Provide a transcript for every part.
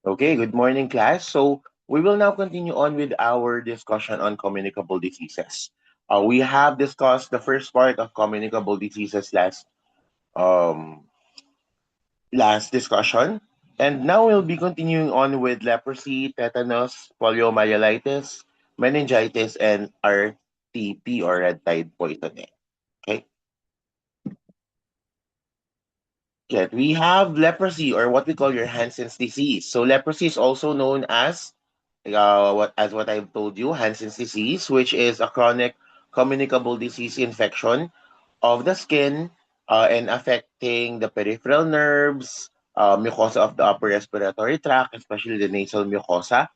Okay, good morning, class. So we will now continue on with our discussion on communicable diseases. We have discussed the first part of communicable diseases um, last discussion, and now we'll be continuing on with leprosy, tetanus, poliomyelitis, meningitis, and RTP or red tide poisoning. Okay, yet we have leprosy or what we call your Hansen's disease. So leprosy is also known as what I've told you, Hansen's disease, which is a chronic communicable disease infection of the skin and affecting the peripheral nerves, mucosa of the upper respiratory tract, especially the nasal mucosa,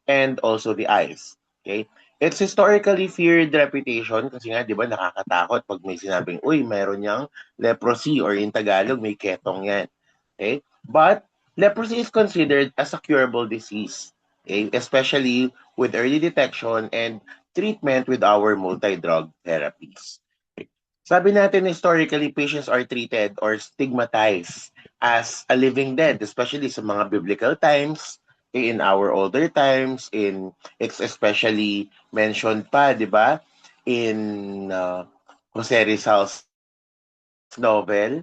and also the eyes. Okay? It's historically feared reputation kasi nga, di ba, nakakatakot pag may sinabing, uy, meron niyang leprosy or in Tagalog, may ketong yan. Okay? But leprosy is considered as a curable disease, okay? Especially with early detection and treatment with our multi-drug therapies. Okay? Sabi natin, historically, patients are treated or stigmatized as a living dead, especially sa mga biblical times, in our older times, it's especially mentioned pa, di ba, in Jose Rizal's novel,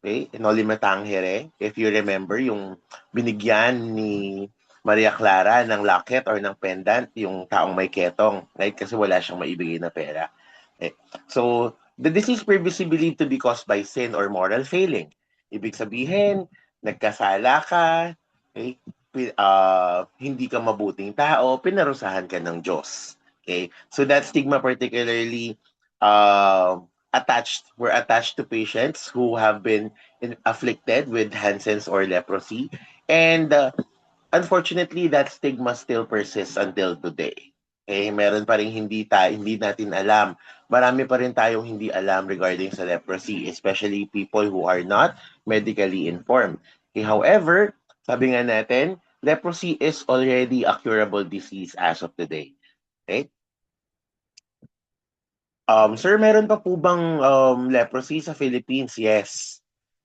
okay, Noli Me Tangere, if you remember, yung binigyan ni Maria Clara ng locket or ng pendant, yung taong may ketong, right? Kasi wala siyang maibigay na pera. Okay. So, the disease previously believed to be caused by sin or moral failing. Ibig sabihin, nagkasala ka, okay, hindi ka mabuting tao, pinarusahan ka ng Diyos. Okay? So that stigma particularly were attached to patients who have been afflicted with Hansen's or leprosy. And unfortunately, that stigma still persists until today. Eh, meron pa rin hindi natin alam. Marami pa rin tayong hindi alam regarding sa leprosy, especially people who are not medically informed. Okay, however, sabi nga natin, leprosy is already a curable disease as of today. Okay? Sir, meron pa po bang leprosy sa Philippines? Yes.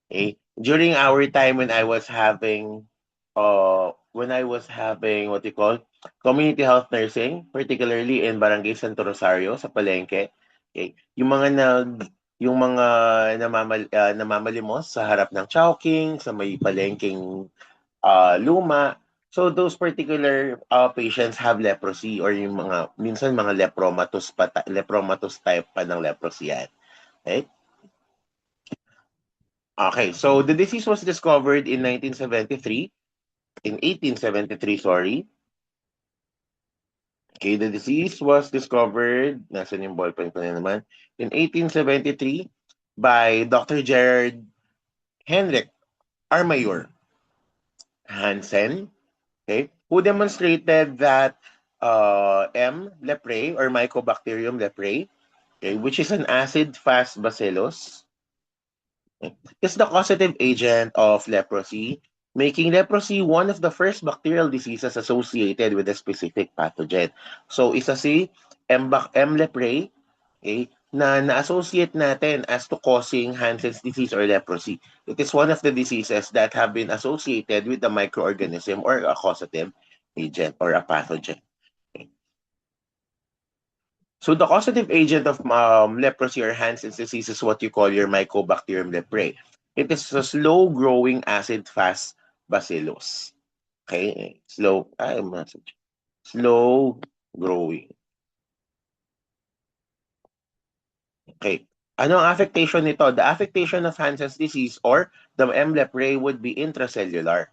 Okay. During our time when I was having what you call community health nursing, particularly in Barangay Santo Rosario sa Palengke. Okay. Yung mga namamalimos sa harap ng Chowking, sa may palengking luma. So those particular patients have leprosy or yung mga minsan mga lepromatous type pa ng leprosy yan. Okay? Okay, so the disease was discovered in 1973, in 1873, sorry. Okay, the disease was discovered, nasan yung ballpen ko na naman, in 1873 by Dr. Gerard Henrik Armayor Hansen, okay, who demonstrated that M. leprae or Mycobacterium leprae, okay, which is an acid-fast bacillus, is the causative agent of leprosy, making leprosy one of the first bacterial diseases associated with a specific pathogen. So, isa si M. leprae, okay, na na-associate natin as to causing Hansen's disease or leprosy. It is one of the diseases that have been associated with a microorganism or a causative agent or a pathogen. Okay. So the causative agent of leprosy or Hansen's disease is what you call your Mycobacterium leprae. It is a slow-growing acid-fast bacillus. Okay, slow-growing. Okay. Ano ang affectation nito? The affectation of Hansen's disease or the M. leprae would be intracellular.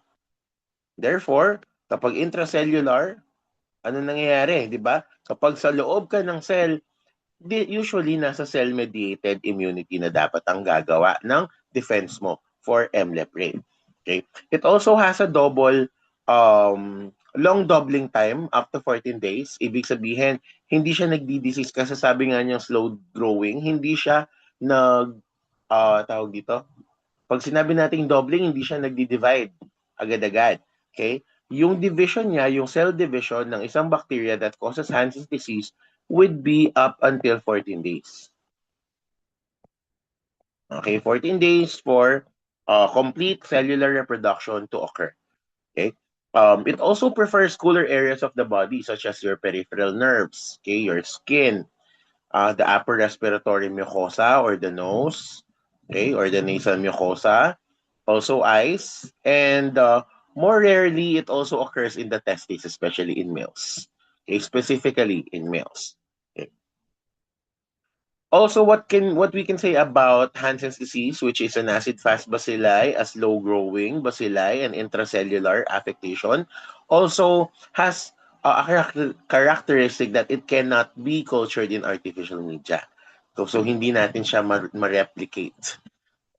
Therefore, kapag intracellular, ano nangyayari, di ba? Kapag sa loob ka ng cell, usually nasa cell-mediated immunity na dapat ang gagawa ng defense mo for M. leprae. Okay? It also has a long doubling time up to 14 days. Ibig sabihin, hindi siya nagdi-disease kasi sabi nga niya slow growing, hindi siya tawag dito, pag sinabi nating doubling, hindi siya nagdi-divide agad-agad. Okay? Yung division niya, yung cell division ng isang bacteria that causes Hansen's disease would be up until 14 days. Okay, 14 days for complete cellular reproduction to occur. Okay? It also prefers cooler areas of the body, such as your peripheral nerves, okay, your skin, the upper respiratory mucosa or the nose, okay, or the nasal mucosa, also eyes, and more rarely, it also occurs in the testes, especially in males, okay, specifically in males. Okay. Also, what we can say about Hansen's disease, which is an acid-fast bacilli, a slow-growing bacilli, and intracellular affectation, also has a characteristic that it cannot be cultured in artificial media. So hindi natin siya ma-replicate.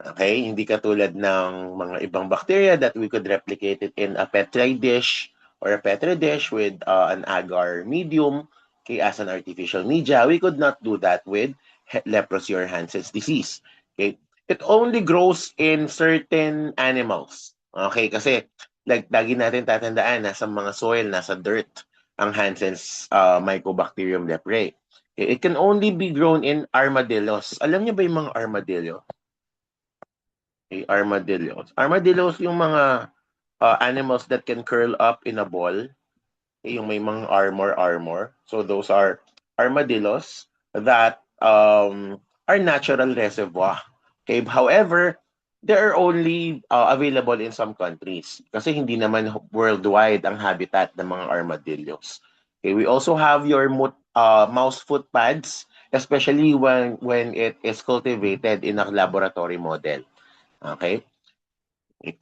Okay? Hindi katulad ng mga ibang bacteria that we could replicate it in a Petri dish or a Petri dish with an agar medium, okay, as an artificial media. We could not do that with leprosy or Hansen's disease. Okay? It only grows in certain animals. Okay? Kasi like lagi natin tatandaan, nasa mga soil, nasa dirt ang Hansen's Mycobacterium leprae. Okay? It can only be grown in armadillos. Alam niyo ba yung mga armadillo? Okay, armadillos. Armadillos yung mga animals that can curl up in a ball. Okay, yung may mga armor. So those are armadillos that are natural reservoir. Okay, however, they are only available in some countries kasi hindi naman worldwide ang habitat ng mga armadillos. Okay, we also have your mouse foot pads, especially when it is cultivated in a laboratory model. Okay?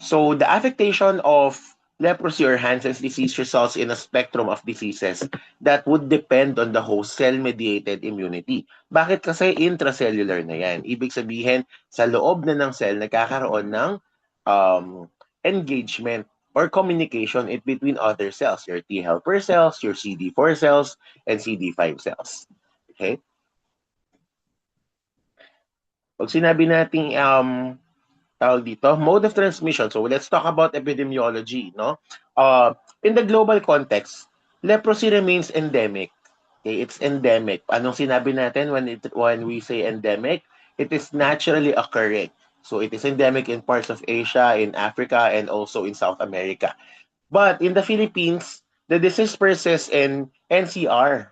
So the affectation of leprosy or Hansen's disease results in a spectrum of diseases that would depend on the host cell-mediated immunity. Bakit? Kasi intracellular na yan. Ibig sabihin, sa loob na ng cell, nagkakaroon ng engagement or communication between other cells, your T helper cells, your CD4 cells, and CD5 cells. Okay? Pag sinabi natin tawag dito, mode of transmission. So let's talk about epidemiology, no? In the global context, leprosy remains endemic. Okay, it's endemic. Anong sinabi natin when we say endemic? It is naturally occurring. So it is endemic in parts of Asia, in Africa, and also in South America. But in the Philippines, the disease persists in NCR.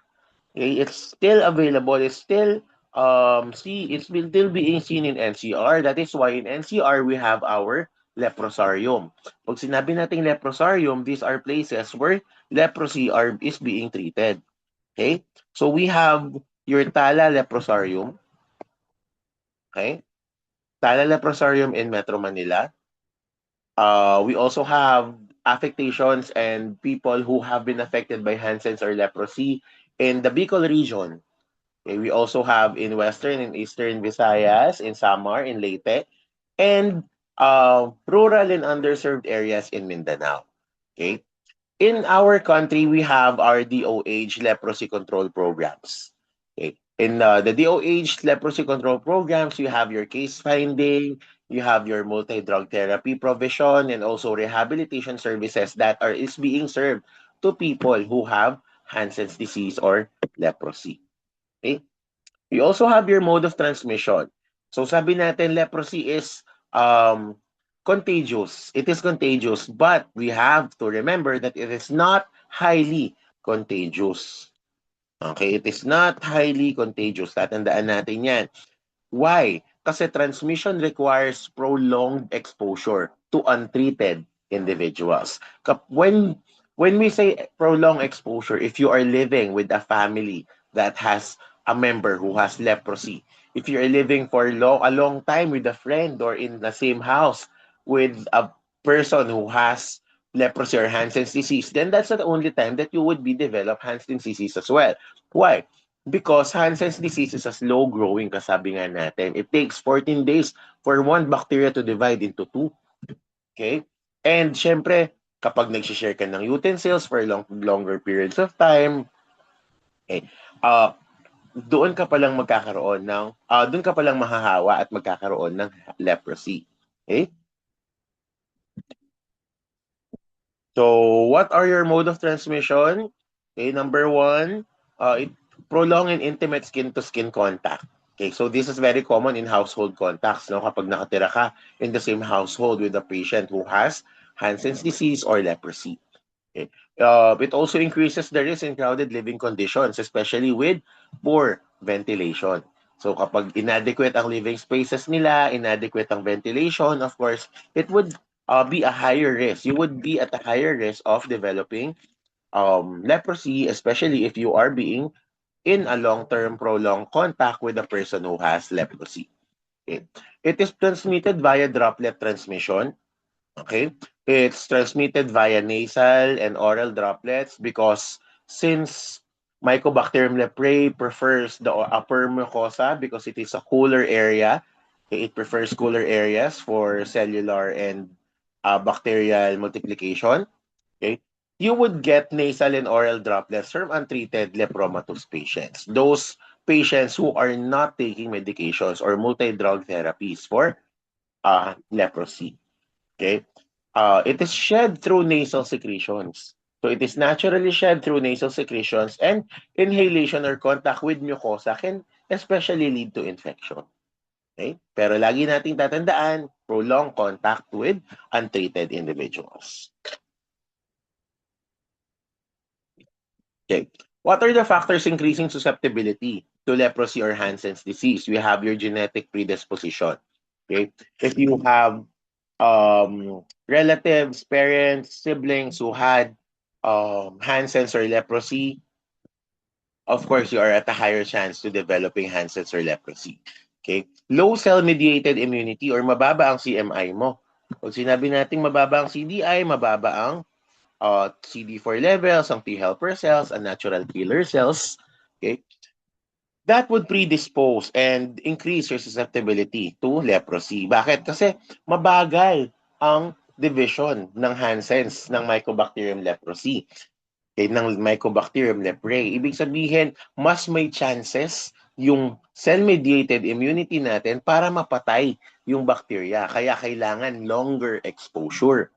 Okay, it's still available. It's still being seen in NCR. That is why in NCR we have our leprosarium. Pag sinabi nating leprosarium, these are places where leprosy is being treated. Okay? So we have your Tala Leprosarium. Okay? Tala Leprosarium in Metro Manila. We also have affectations and people who have been affected by Hansen's or leprosy in the Bicol region. Okay, we also have in Western and Eastern Visayas, in Samar, in Leyte, and rural and underserved areas in Mindanao. Okay? In our country, we have our DOH leprosy control programs. Okay? In the DOH leprosy control programs, you have your case finding, you have your multi-drug therapy provision, and also rehabilitation services that is being served to people who have Hansen's disease or leprosy. Okay? You also have your mode of transmission. So sabi natin, leprosy is contagious. It is contagious, but we have to remember that it is not highly contagious. Okay, it is not highly contagious. Tatandaan natin yan. Why? Kasi transmission requires prolonged exposure to untreated individuals. When we say prolonged exposure, if you are living with a family that has a member who has leprosy, if you are living for a long time with a friend or in the same house with a person who has leprosy or Hansen's disease, then that's the only time that you would be develop Hansen's disease as well. Why? Because Hansen's disease is a slow-growing, kasabi nga natin. It takes 14 days for one bacteria to divide into two. Okay? And syempre, kapag nag-share ka ng utensils for longer periods of time, okay, doon ka palang magkakaroon ng, doon ka palang mahahawa at magkakaroon ng leprosy. Okay? So, what are your mode of transmission? Okay, number one, it prolong and intimate skin-to-skin contact. Okay, so this is very common in household contacts, no? Kapag nakatira ka in the same household with a patient who has Hansen's disease or leprosy. Okay? It also increases the risk in crowded living conditions, especially with poor ventilation. So kapag inadequate ang living spaces nila, inadequate ang ventilation, of course, it would be a higher risk. You would be at a higher risk of developing leprosy, especially if you are being in a long-term prolonged contact with a person who has leprosy. Okay? It is transmitted via droplet transmission. Okay? It's transmitted via nasal and oral droplets because since Mycobacterium leprae prefers the upper mucosa because it is a cooler area, okay, it prefers cooler areas for cellular and bacterial multiplication. Okay? You would get nasal and oral droplets from untreated lepromatous patients. Those patients who are not taking medications or multi-drug therapies for leprosy. Okay? It is shed through nasal secretions. So it is naturally shed through nasal secretions and inhalation or contact with mucosa can especially lead to infection. Okay? Pero lagi nating tatandaan, prolonged contact with untreated individuals. Okay. What are the factors increasing susceptibility to leprosy or Hansen's disease? We have your genetic predisposition. Okay. If you have relatives, parents, siblings who had Hansen's or leprosy, of course, you are at a higher chance to developing Hansen's or leprosy. Okay? Low cell-mediated immunity or mababa ang CMI mo. Pag sinabi natin mababa ang CDI, mababa ang CD4 levels, ang T helper cells, ang natural killer cells. Okay? That would predispose and increase your susceptibility to leprosy. Bakit? Kasi mabagal ang division ng Hansen's ng Mycobacterium leprosy. Okay, ng Mycobacterium leprae. Ibig sabihin, mas may chances yung cell-mediated immunity natin para mapatay yung bacteria. Kaya kailangan longer exposure.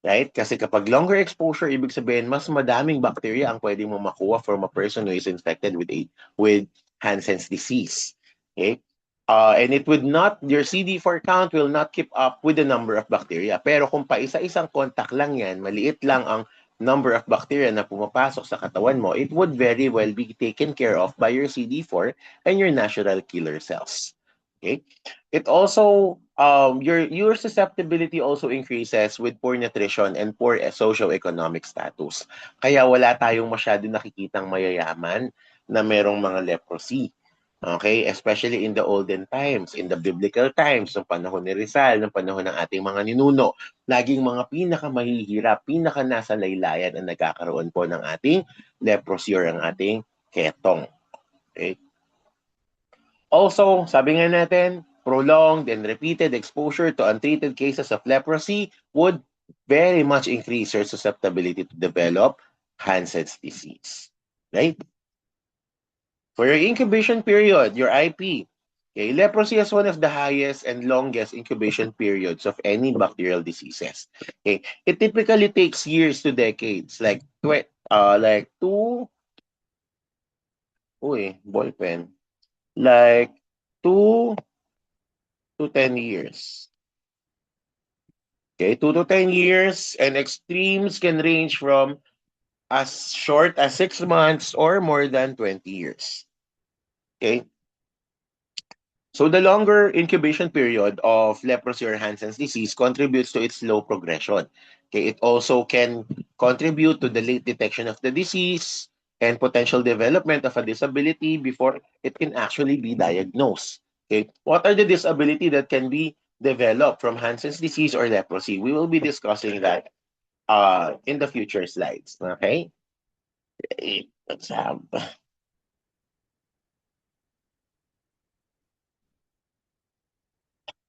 Right? Kasi kapag longer exposure, ibig sabihin, mas madaming bacteria ang pwedeng mo makuha from a person who is infected with Hansen's disease. Okay? And it would not, your CD4 count will not keep up with the number of bacteria. Pero kung paisa-isang contact lang yan, maliit lang ang number of bacteria na pumapasok sa katawan mo, it would very well be taken care of by your CD4 and your natural killer cells. Okay? It also your susceptibility also increases with poor nutrition and poor socio-economic status. Kaya wala tayong masyado nakikitang mayayaman na merong mga leprosy. Okay? Especially in the olden times, in the biblical times, ng panahon ni Rizal, ng panahon ng ating mga ninuno, laging mga pinakamahihirap, pinaka nasa laylayan ang nagkakaroon po ng ating leprosy or ang ating ketong. Okay? Also, sabi nga natin, prolonged and repeated exposure to untreated cases of leprosy would very much increase your susceptibility to develop Hansen's disease. Right? For your incubation period, your IP, okay, leprosy is one of the highest and longest incubation periods of any bacterial diseases. Okay, it typically takes years to decades, like two, ballpen, like 2 to 10 years. Okay, 2 to 10 years, and extremes can range from as short as 6 months or more than 20 years. Okay, so the longer incubation period of leprosy or Hansen's disease contributes to its slow progression. Okay, it also can contribute to the late detection of the disease and potential development of a disability before it can actually be diagnosed. Okay, what are the disability that can be developed from Hansen's disease or leprosy? We will be discussing that in the future slides. Okay, let's have.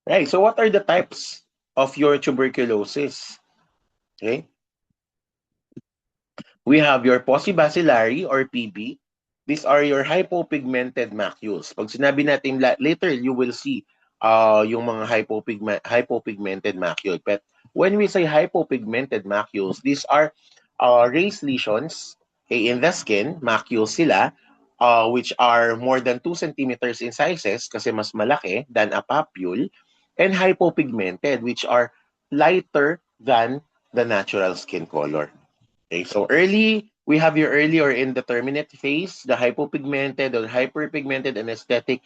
Right. So, what are the types of your tuberculosis? Okay. We have your Paucibacillary or PB. These are your hypopigmented macules. Pag sinabi natin later, you will see yung mga hypopigmented macule. But when we say hypopigmented macules, these are raised lesions, okay, in the skin, macules sila, which are more than 2 centimeters in sizes kasi mas malaki than a papule, and hypopigmented, which are lighter than the natural skin color. Okay, so early, we have your early or indeterminate phase, the hypopigmented or hyperpigmented anesthetic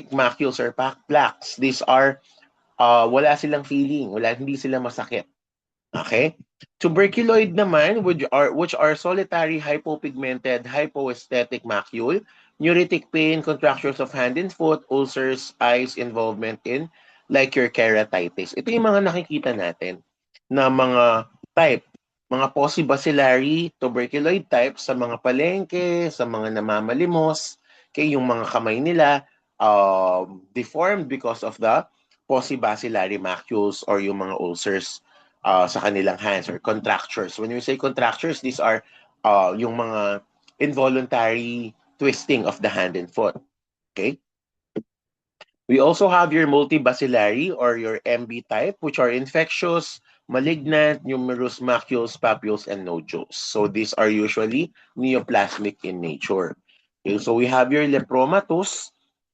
macules or plaques. These are wala silang feeling, hindi sila masakit. Okay? Tuberculoid naman, which are solitary hypopigmented hypoaesthetic macule, neuritic pain, contractures of hand and foot, ulcers, eyes, involvement in like your keratitis. Ito yung mga nakikita natin na mga type, mga possibacillary tuberculoid type sa mga palengke, sa mga namamalimos, kay yung mga kamay nila deformed because of the possibacillary macules or yung mga ulcers sa kanilang hands or contractures. When we say contractures, these are yung mga involuntary twisting of the hand and foot. Okay? We also have your multibacillary or your MB type, which are infectious, malignant, numerous macules, papules, and nodules. So these are usually neoplasmic in nature. Okay, so we have your lepromatous,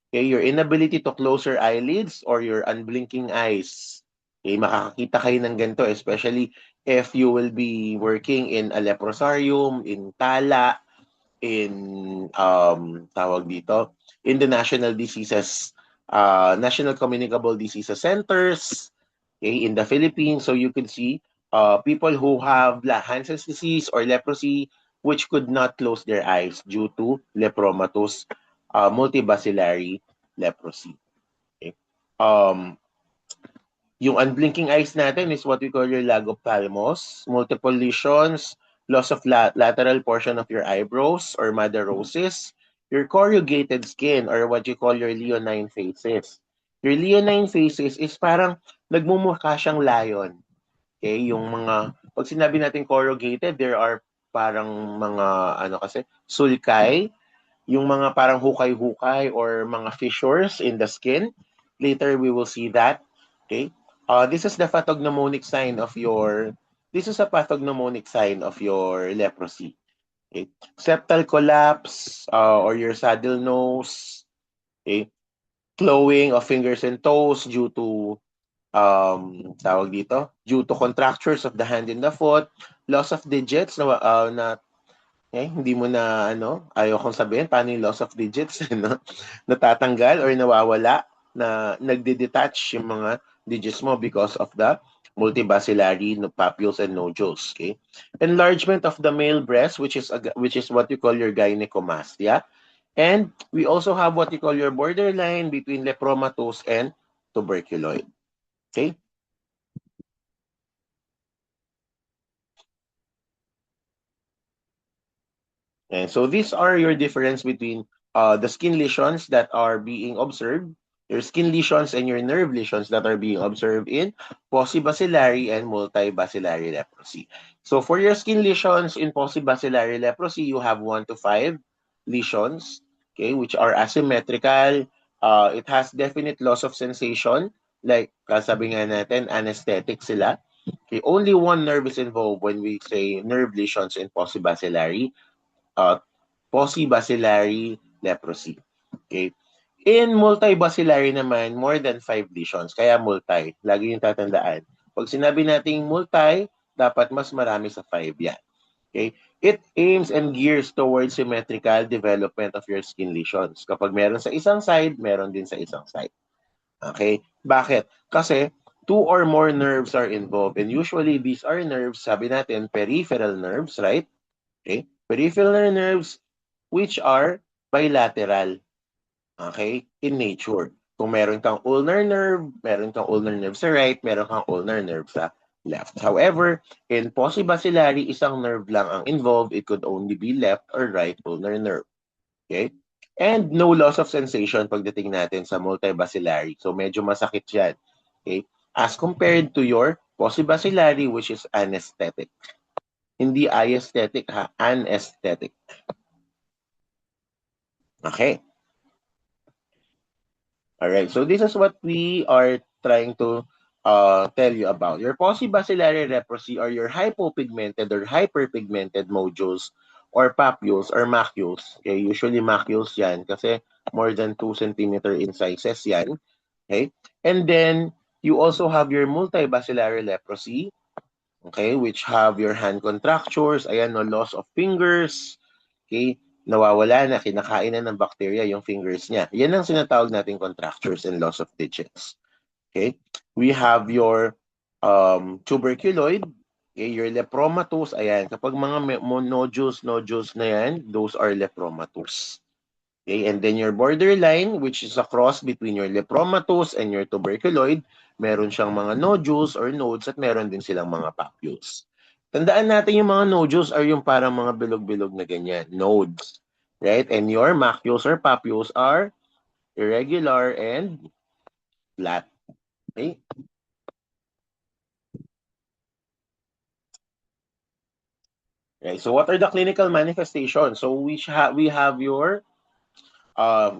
okay, your inability to close your eyelids or your unblinking eyes. Okay, makakakita kayo ng ganito, especially if you will be working in a leprosarium, in Tala, in tawag dito, in the National Communicable Diseases Centers, okay, in the Philippines. So you could see people who have Hansen's disease or leprosy, which could not close their eyes due to lepromatous multibacillary leprosy. Okay? Um, yung unblinking eyes natin is what we call your lagophthalmos, multiple lesions, loss of lateral portion of your eyebrows or madarosis, your corrugated skin or what you call your leonine faces. Your leonine faces is parang nagmumukha siyang lion. Okay, yung mga, pag sinabi natin corrugated, there are parang mga, sulkay, yung mga parang hukay-hukay or mga fissures in the skin. Later, we will see that. Okay? This is the pathognomonic sign of your, this is a pathognomonic sign of your leprosy. Okay? Septal collapse or your saddle nose. Okay? Clawing of fingers and toes due to due to contractures of the hand and the foot, loss of digits na hindi mo na ayaw kong sabihin paano yung loss of digits, no? Natatanggal or nawawala na nagde-detach yung mga digits mo because of the multibacillary papules and nodules, okay? Enlargement of the male breast, which is what you call your gynecomastia. And we also have what you call your borderline between lepromatous and tuberculoid. Okay? And so these are your difference between the skin lesions that are being observed, your skin lesions and your nerve lesions that are being observed in possibacillary and multibacillary leprosy. So for your skin lesions in possibacillary leprosy, you have 1 to 5 lesions, okay, which are asymmetrical. It has definite loss of sensation, like sabi nga natin, anesthetic sila. Okay, only one nerve is involved when we say nerve lesions in possibacillary uh, possibacillary leprosy. Okay? In multibacillary naman, more than 5 lesions. Kaya multi. Lagi yung tatandaan. Pag sinabi nating multi, dapat mas marami sa 5 yan. Okay? It aims and gears towards symmetrical development of your skin lesions. Kapag meron sa isang side, meron din sa isang side. Okay? Bakit? Kasi 2 or more nerves are involved. And usually, these are nerves, sabi natin, peripheral nerves, right? Okay? Peripheral nerves which are bilateral, okay, in nature. Kung meron kang ulnar nerve sa right, meron kang ulnar nerve sa left. However, in possibacillary, isang nerve lang ang involved. It could only be left or right ulnar nerve. Okay? And no loss of sensation pagdating natin sa multibacillary. So, medyo masakit yan. Okay? As compared to your possibacillary, which is anesthetic. Hindi aesthetic, ha? Anesthetic. Okay. All right. So this is what we are trying to tell you about. Your possibacillary leprosy or your hypopigmented or hyperpigmented nodules or papules or macules. Okay, usually macules yan kasi more than 2 centimeter in sizes yan. Okay? And then you also have your multibacillary leprosy. okay, which have your hand contractures, ayan, no, loss of fingers, okay, nawawala na, kinakain na ng bacteria yung fingers niya. Yan ang sinatawag nating contractures and loss of digits. Okay, we have your tuberculoid, okay, your lepromatous, ayan, kapag mga nodules na yan, those are lepromatous. Okay, and then your borderline, which is a cross between your lepromatous and your tuberculoid, meron siyang mga nodules or nodes at meron din silang mga papules. Tandaan natin yung mga nodules are yung parang mga bilog-bilog na ganyan, nodes. Right? And your macules or papules are irregular and flat. Okay? Right. So what are the clinical manifestations? So we have your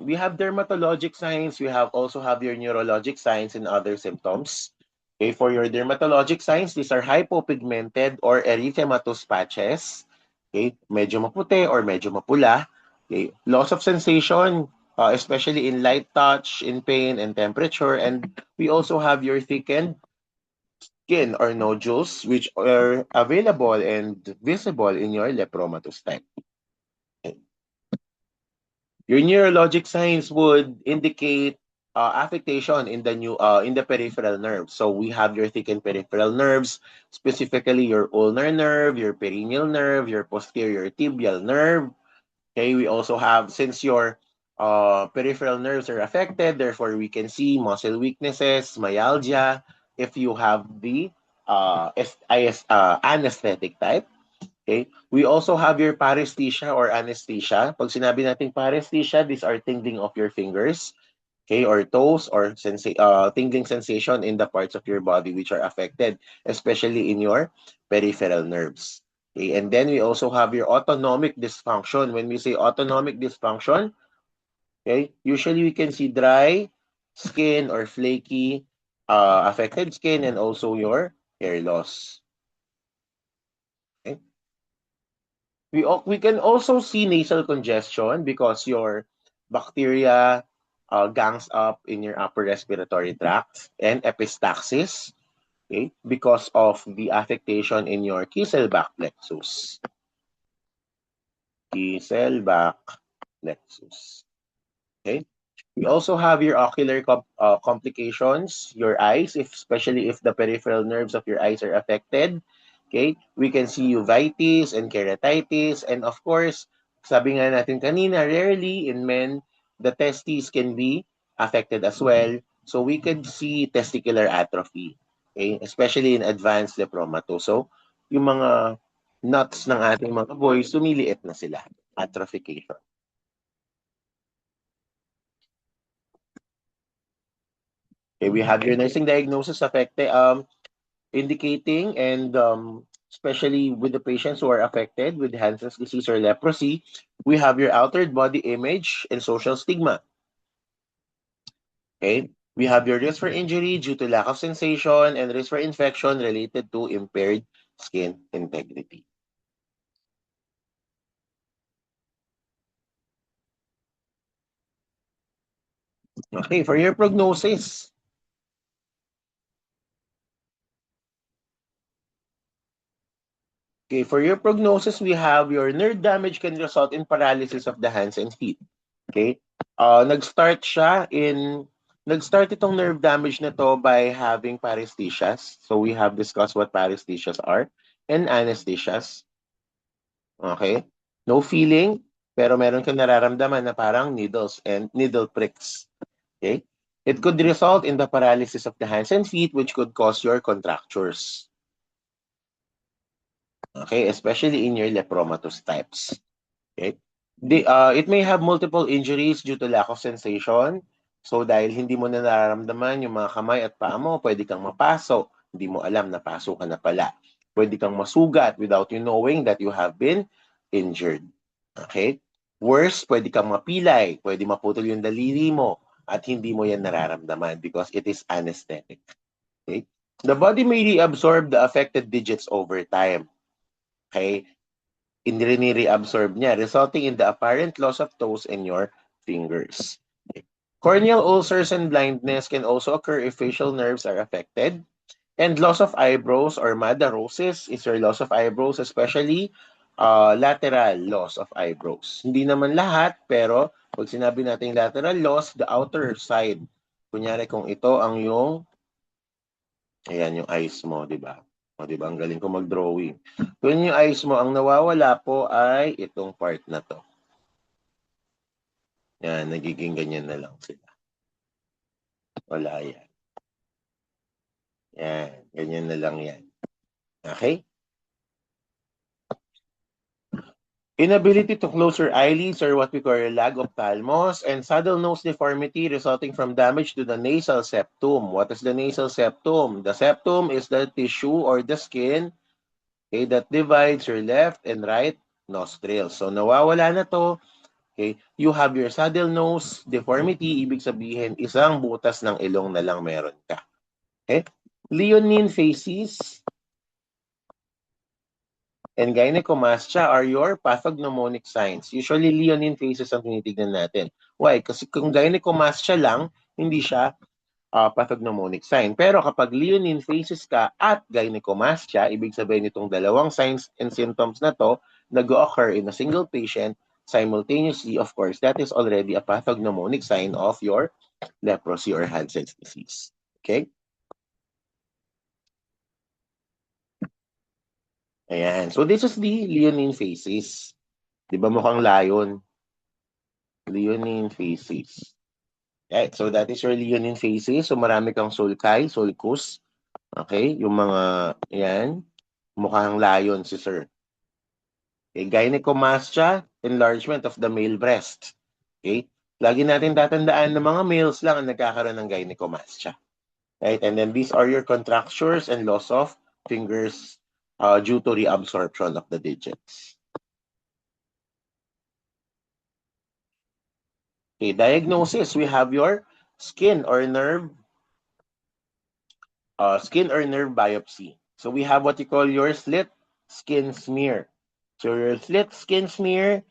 we have dermatologic signs. We have also have your neurologic signs and other symptoms. Okay, for your dermatologic signs, these are hypopigmented or erythematous patches. Okay, medyo maputi or medyo mapula. Okay, loss of sensation, especially in light touch, in pain, and temperature. And we also have your thickened skin or nodules, which are available and visible in your lepromatous type. Your neurologic signs would indicate affectation in the peripheral nerves. So we have your thickened peripheral nerves, specifically your ulnar nerve, your perineal nerve, your posterior tibial nerve. Okay, we also have, since your peripheral nerves are affected, therefore we can see muscle weaknesses, myalgia, if you have the anesthetic type. Okay? We also have your paresthesia or anesthesia. Pag sinabi natin paresthesia, these are tingling of your fingers, okay, or toes, or tingling sensation in the parts of your body which are affected, especially in your peripheral nerves. Okay? And then we also have your autonomic dysfunction. When we say autonomic dysfunction, okay, usually we can see dry skin or flaky affected skin and also your hair loss. Okay? We can also see nasal congestion because your bacteria gangs up in your upper respiratory tract, and epistaxis, okay, because of the affectation in your Kieselbach plexus. Kieselbach plexus. Okay. We also have your ocular complications, your eyes, especially if the peripheral nerves of your eyes are affected. Okay, we can see uveitis and keratitis, and of course, sabi nga natin kanina, rarely in men, the testes can be affected as well. So we could see testicular atrophy, okay, especially in advanced lepromatoso. Yung mga nuts ng ating mga boys, sumiliit na sila, atrophication. Okay, we have your nursing diagnosis affected, indicating and especially with the patients who are affected with Hansen's disease or leprosy, we have your altered body image and social stigma. Okay, we have your risk for injury due to lack of sensation and risk for infection related to impaired skin integrity. Okay, for your prognosis. Okay, for your prognosis, we have your nerve damage can result in paralysis of the hands and feet. Okay? Nag-start siya in nag-start itong nerve damage na to by having paresthesias. So we have discussed what paresthesias are and anesthesias. Okay? No feeling, pero meron kang nararamdaman na parang needles and needle pricks. Okay? It could result in the paralysis of the hands and feet, which could cause your contractures. Okay? Especially in your lepromatous types. Okay? It may have multiple injuries due to lack of sensation. So dahil hindi mo na nararamdaman yung mga kamay at paa mo, pwede kang mapaso. Hindi mo alam na paso ka na pala. Pwede kang masugat without you knowing that you have been injured. Okay? Worse, pwede kang mapilay. Pwede maputol yung daliri mo at hindi mo yan nararamdaman because it is anesthetic. Okay? The body may reabsorb the affected digits over time. Okay? Reabsorb niya, resulting in the apparent loss of toes in your fingers. Corneal ulcers and blindness can also occur if facial nerves are affected. And loss of eyebrows or madarosis is your loss of eyebrows, especially lateral loss of eyebrows. Hindi naman lahat, pero pag sinabi natin lateral loss, the outer side. Kunyari kung ito ang yung, ayan yung eyes mo, di ba? O, di ba? Ang galing ko mag-drawing. Kung yung eyes mo, ang nawawala po ay itong part na to. Yan, nagiging ganyan na lang sila. Wala yan. Yan, ganyan na lang yan. Okay? Inability to close your eyelids or what we call lag ophthalmos, and saddle nose deformity resulting from damage to the nasal septum. What is the nasal septum? The septum is the tissue or the skin, okay, that divides your left and right nostrils. So nawawala na to. Okay, you have your saddle nose deformity, ibig sabihin isang butas ng ilong na lang meron ka. Okay? Leonine phases and gynecomastia are your pathognomonic signs. Usually, leonine phases ang tinitignan natin. Why? Kasi kung gynecomastia lang, hindi siya pathognomonic sign. Pero kapag leonine phases ka at gynecomastia, ibig sabihin itong dalawang signs and symptoms na to nag-occur in a single patient simultaneously, of course, that is already a pathognomonic sign of your leprosy or Hansen's disease. Okay? Ayan. So, this is the leonine phases. Di ba mukhang lion? Leonine phases. Right, so that is your leonine phases. So, marami kang sulci, sulcus. Okay? Yung mga, yan, mukhang lion si sir. Okay? Gynecomastia, enlargement of the male breast. Okay? Lagi natin tatandaan na mga males lang ang nagkakaroon ng gynecomastia. Right? And then these are your contractures and loss of fingers due to reabsorption of the digits. Okay, diagnosis, we have your skin or nerve biopsy. So we have what you call your slit skin smear. So your slit skin smear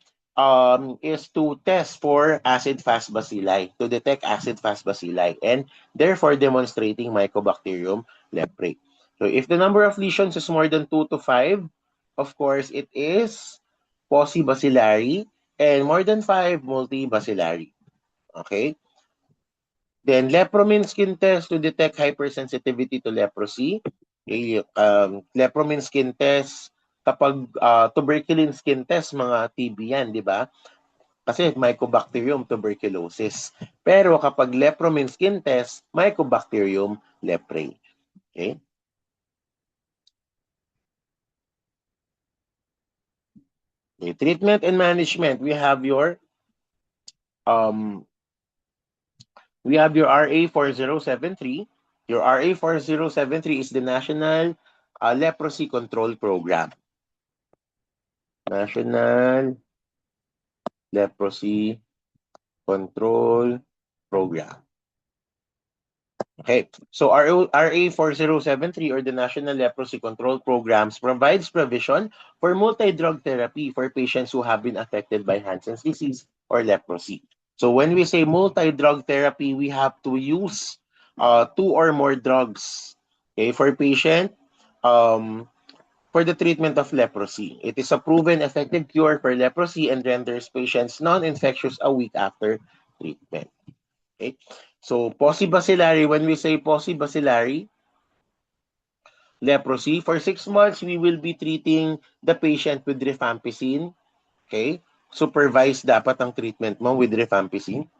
is to test for acid-fast bacilli, to detect acid-fast bacilli, and therefore demonstrating Mycobacterium leprae. So if the number of lesions is more than 2 to 5, of course, it is paucibacillary, and more than 5, multibacillary. Okay? Then, lepromin skin test to detect hypersensitivity to leprosy. Okay, lepromin skin test, kapag tuberculin skin test, mga TB yan, di ba? Kasi Mycobacterium tuberculosis. Pero kapag lepromin skin test, Mycobacterium leprae. Okay? Okay, treatment and management, we have your RA 4073. Your RA 4073 is the National Leprosy Control Program. National Leprosy Control Program. Okay, so RA 4073 or the National Leprosy Control Programs provides provision for multi-drug therapy for patients who have been affected by Hansen's disease or leprosy. So when we say multi-drug therapy, we have to use 2 or more drugs, okay, for patient for the treatment of leprosy. It is a proven effective cure for leprosy and renders patients non-infectious a week after treatment. Okay? So, paucibacillary, when we say paucibacillary leprosy, for 6 months, we will be treating the patient with rifampicin. Okay? Supervised dapat ang treatment mo with rifampicin.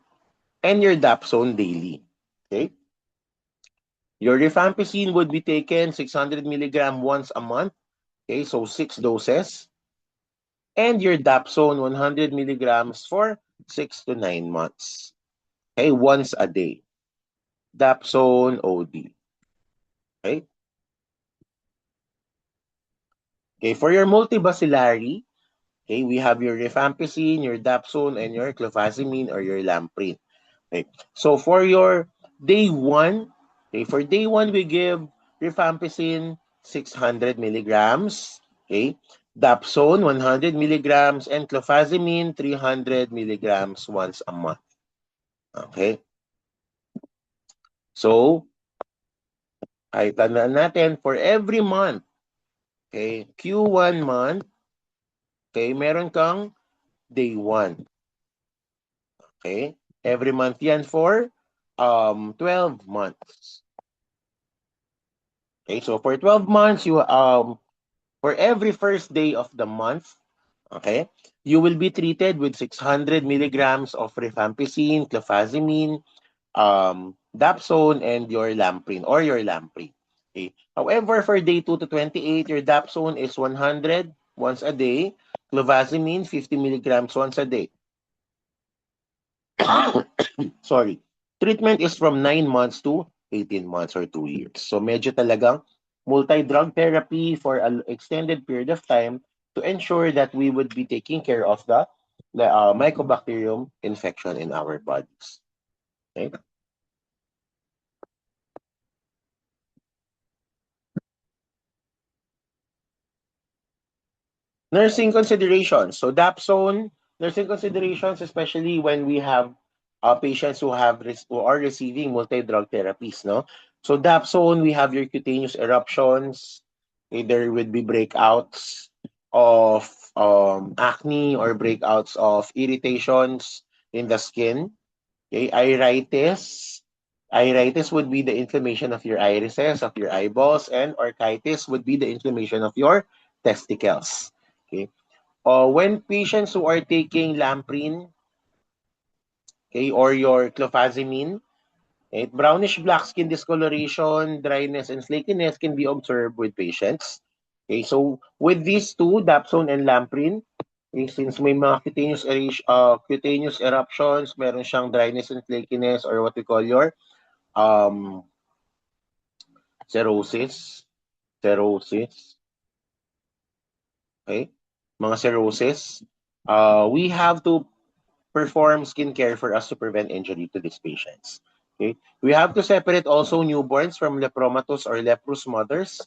And your dapsone daily. Okay? Your rifampicin would be taken 600 milligram once a month. Okay, so 6 doses. And your dapsone 100 milligrams for 6 to 9 months. Okay, once a day. Dapsone OD. Okay? Okay, for your multibacillary, okay, we have your rifampicin, your dapsone, and your clofazimine or your lamprey. Okay, so for your day 1, okay, for day 1, we give rifampicin 600 milligrams, okay, dapsone 100 milligrams, and clofazimine 300 milligrams once a month. Okay. So, Ay, tandaan natin, for every month, okay, Q1 month, okay, meron kang day 1. Okay? Every month yan for 12 months. Okay, so for 12 months, you for every first day of the month, okay, you will be treated with 600 milligrams of rifampicin, clofazimine, dapsone, and your lamprey or your lamprey. Okay. However, for day 2 to 28, your dapsone is 100 once a day, clofazimine 50 milligrams once a day. Sorry. Treatment is from 9 months to 18 months or 2 years. So medyo talagang multi-drug therapy for an extended period of time to ensure that we would be taking care of the Mycobacterium infection in our bodies. Okay? Nursing considerations. So Dapsone, nursing considerations, especially when we have patients who are receiving multi-drug therapies, no? So Dapsone, we have your cutaneous eruptions. Okay, there would be breakouts of acne or breakouts of irritations in the skin. Okay, iritis. Iritis would be the inflammation of your irises, of your eyeballs, and orchitis would be the inflammation of your testicles. Okay. When patients who are taking Lamprine, okay, or your clofazimine, okay, brownish black skin discoloration, dryness, and flakiness can be observed with patients. Okay, so with these two, Dapsone and Lamprine, okay, since may mga cutaneous eruptions, meron siyang dryness and flakiness or what we call your um, cirrhosis, cirrhosis, okay, mga cirrhosis, we have to perform skincare for us to prevent injury to these patients. Okay, we have to separate also newborns from lepromatous or leprous mothers.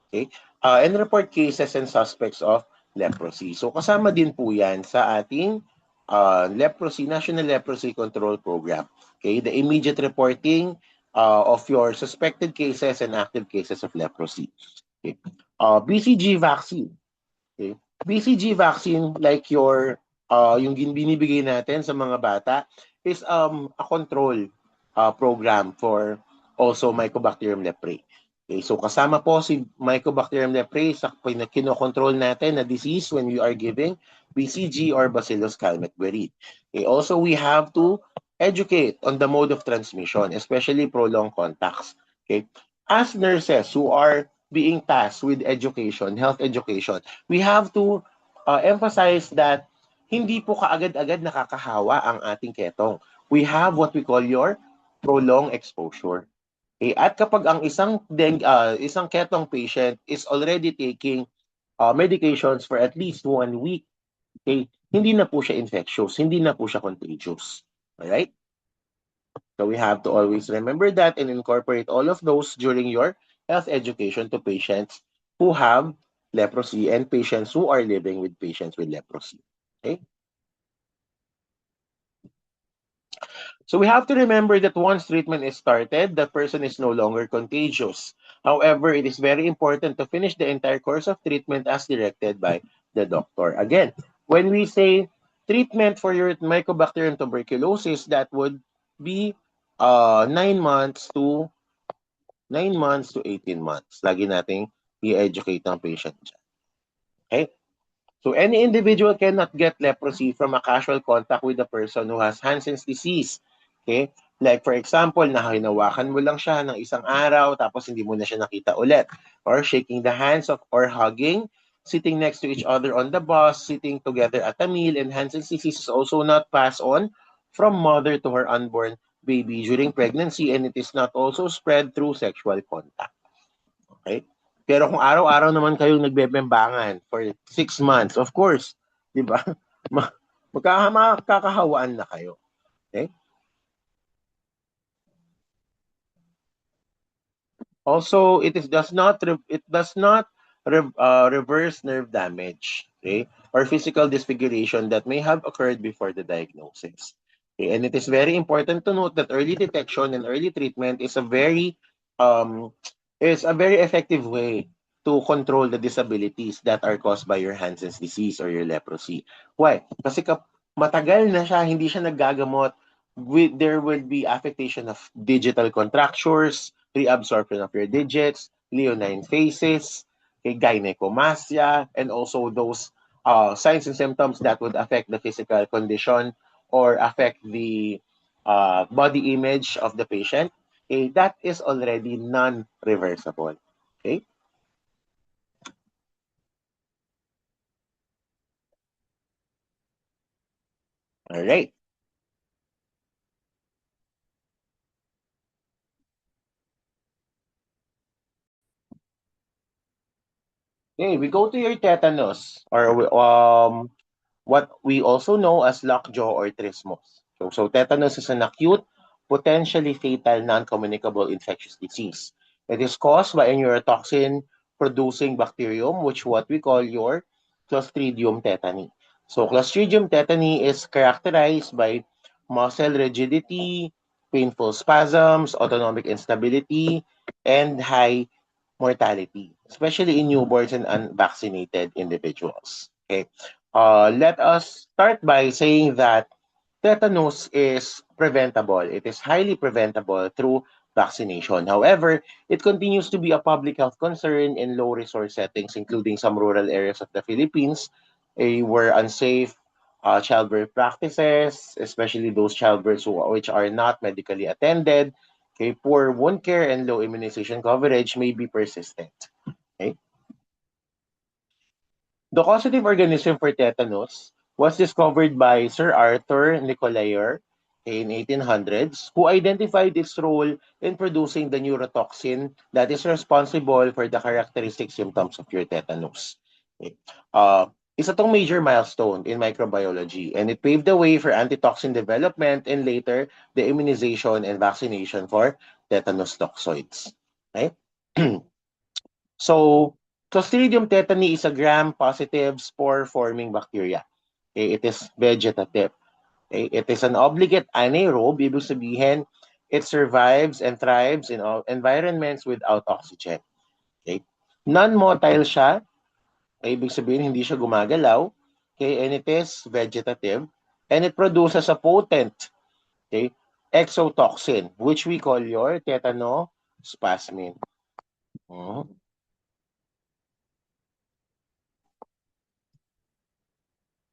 Okay, and report cases and suspects of leprosy. So kasama din po yan sa ating National Leprosy Control Program. Okay, the immediate reporting of your suspected cases and active cases of leprosy. Okay, BCG vaccine. Okay? BCG vaccine, like yung binibigay natin sa mga bata, is a control program for also Mycobacterium leprae. Okay, so kasama po si Mycobacterium leprae sa kinokontrol natin na disease when we are giving BCG or Bacillus calmette-guerin. Okay, also, we have to educate on the mode of transmission, especially prolonged contacts. Okay, as nurses who are being tasked with education, health education, we have to emphasize that hindi po kaagad-agad nakakahawa ang ating ketong. We have what we call your prolonged exposure. Okay? At kapag ang isang ketong patient is already taking medications for at least 1 week, okay, hindi na po siya infectious, hindi na po siya contagious. Alright? So we have to always remember that and incorporate all of those during your health education to patients who have leprosy and patients who are living with patients with leprosy. Okay? So we have to remember that once treatment is started, the person is no longer contagious. However, it is very important to finish the entire course of treatment as directed by the doctor. Again, when we say treatment for your Mycobacterium tuberculosis, that would be 9 months to 18 months. Lagi nating i-educate ang patient dyan. Okay? So any individual cannot get leprosy from a casual contact with a person who has Hansen's disease. Okay? Like for example, hinawakan mo lang siya ng isang araw tapos hindi mo na siya nakita ulit. Or shaking the hands of or hugging, sitting next to each other on the bus, sitting together at a meal, and Hansen's disease is also not passed on from mother to her unborn baby during pregnancy, and it is not also spread through sexual contact. Okay? Pero kung araw-araw naman kayong nagbebembangan for 6 months, of course, di ba? Magkakahawaan na kayo. Okay? Also, it does not reverse nerve damage, okay, or physical disfiguration that may have occurred before the diagnosis. Okay? And it is very important to note that early detection and early treatment is a very um, is a very effective way to control the disabilities that are caused by your Hansen's disease or your leprosy. Why? Kasi matagal na siya, hindi siya naggagamot, there will be affectation of digital contractures, reabsorption of your digits, leonine phases, gynecomastia, and also those signs and symptoms that would affect the physical condition or affect the body image of the patient. That is already non-reversible. Okay? All right. Okay, we go to your tetanus or what we also know as lockjaw or trismus. So tetanus is an acute, potentially fatal, non-communicable infectious disease. It is caused by a neurotoxin-producing bacterium, which what we call your Clostridium tetani. So Clostridium tetani is characterized by muscle rigidity, painful spasms, autonomic instability, and high mortality, especially in newborns and unvaccinated individuals. Okay. Let us start by saying that tetanus is preventable. It is highly preventable through vaccination. However, it continues to be a public health concern in low resource settings, including some rural areas of the Philippines, where unsafe childbirth practices, especially those childbirths which are not medically attended, okay, poor wound care and low immunization coverage may be persistent. Okay? The causative organism for tetanus was discovered by Sir Arthur Nicolaier in 1800s, who identified its role in producing the neurotoxin that is responsible for the characteristic symptoms of your tetanus. Okay. Isa tong major milestone in microbiology, and it paved the way for antitoxin development and later the immunization and vaccination for tetanus toxoids. Okay? So, Clostridium tetani is a gram-positive spore-forming bacteria. Okay, it is vegetative. Okay, it is an obligate anaerobe, ibig sabihin, it survives and thrives in all environments without oxygen. Okay? Non-motile siya, okay, ibig sabihin hindi siya gumagalaw, okay, and it is vegetative, and it produces a potent, okay, exotoxin, which we call your tetanospasmin. Mhm.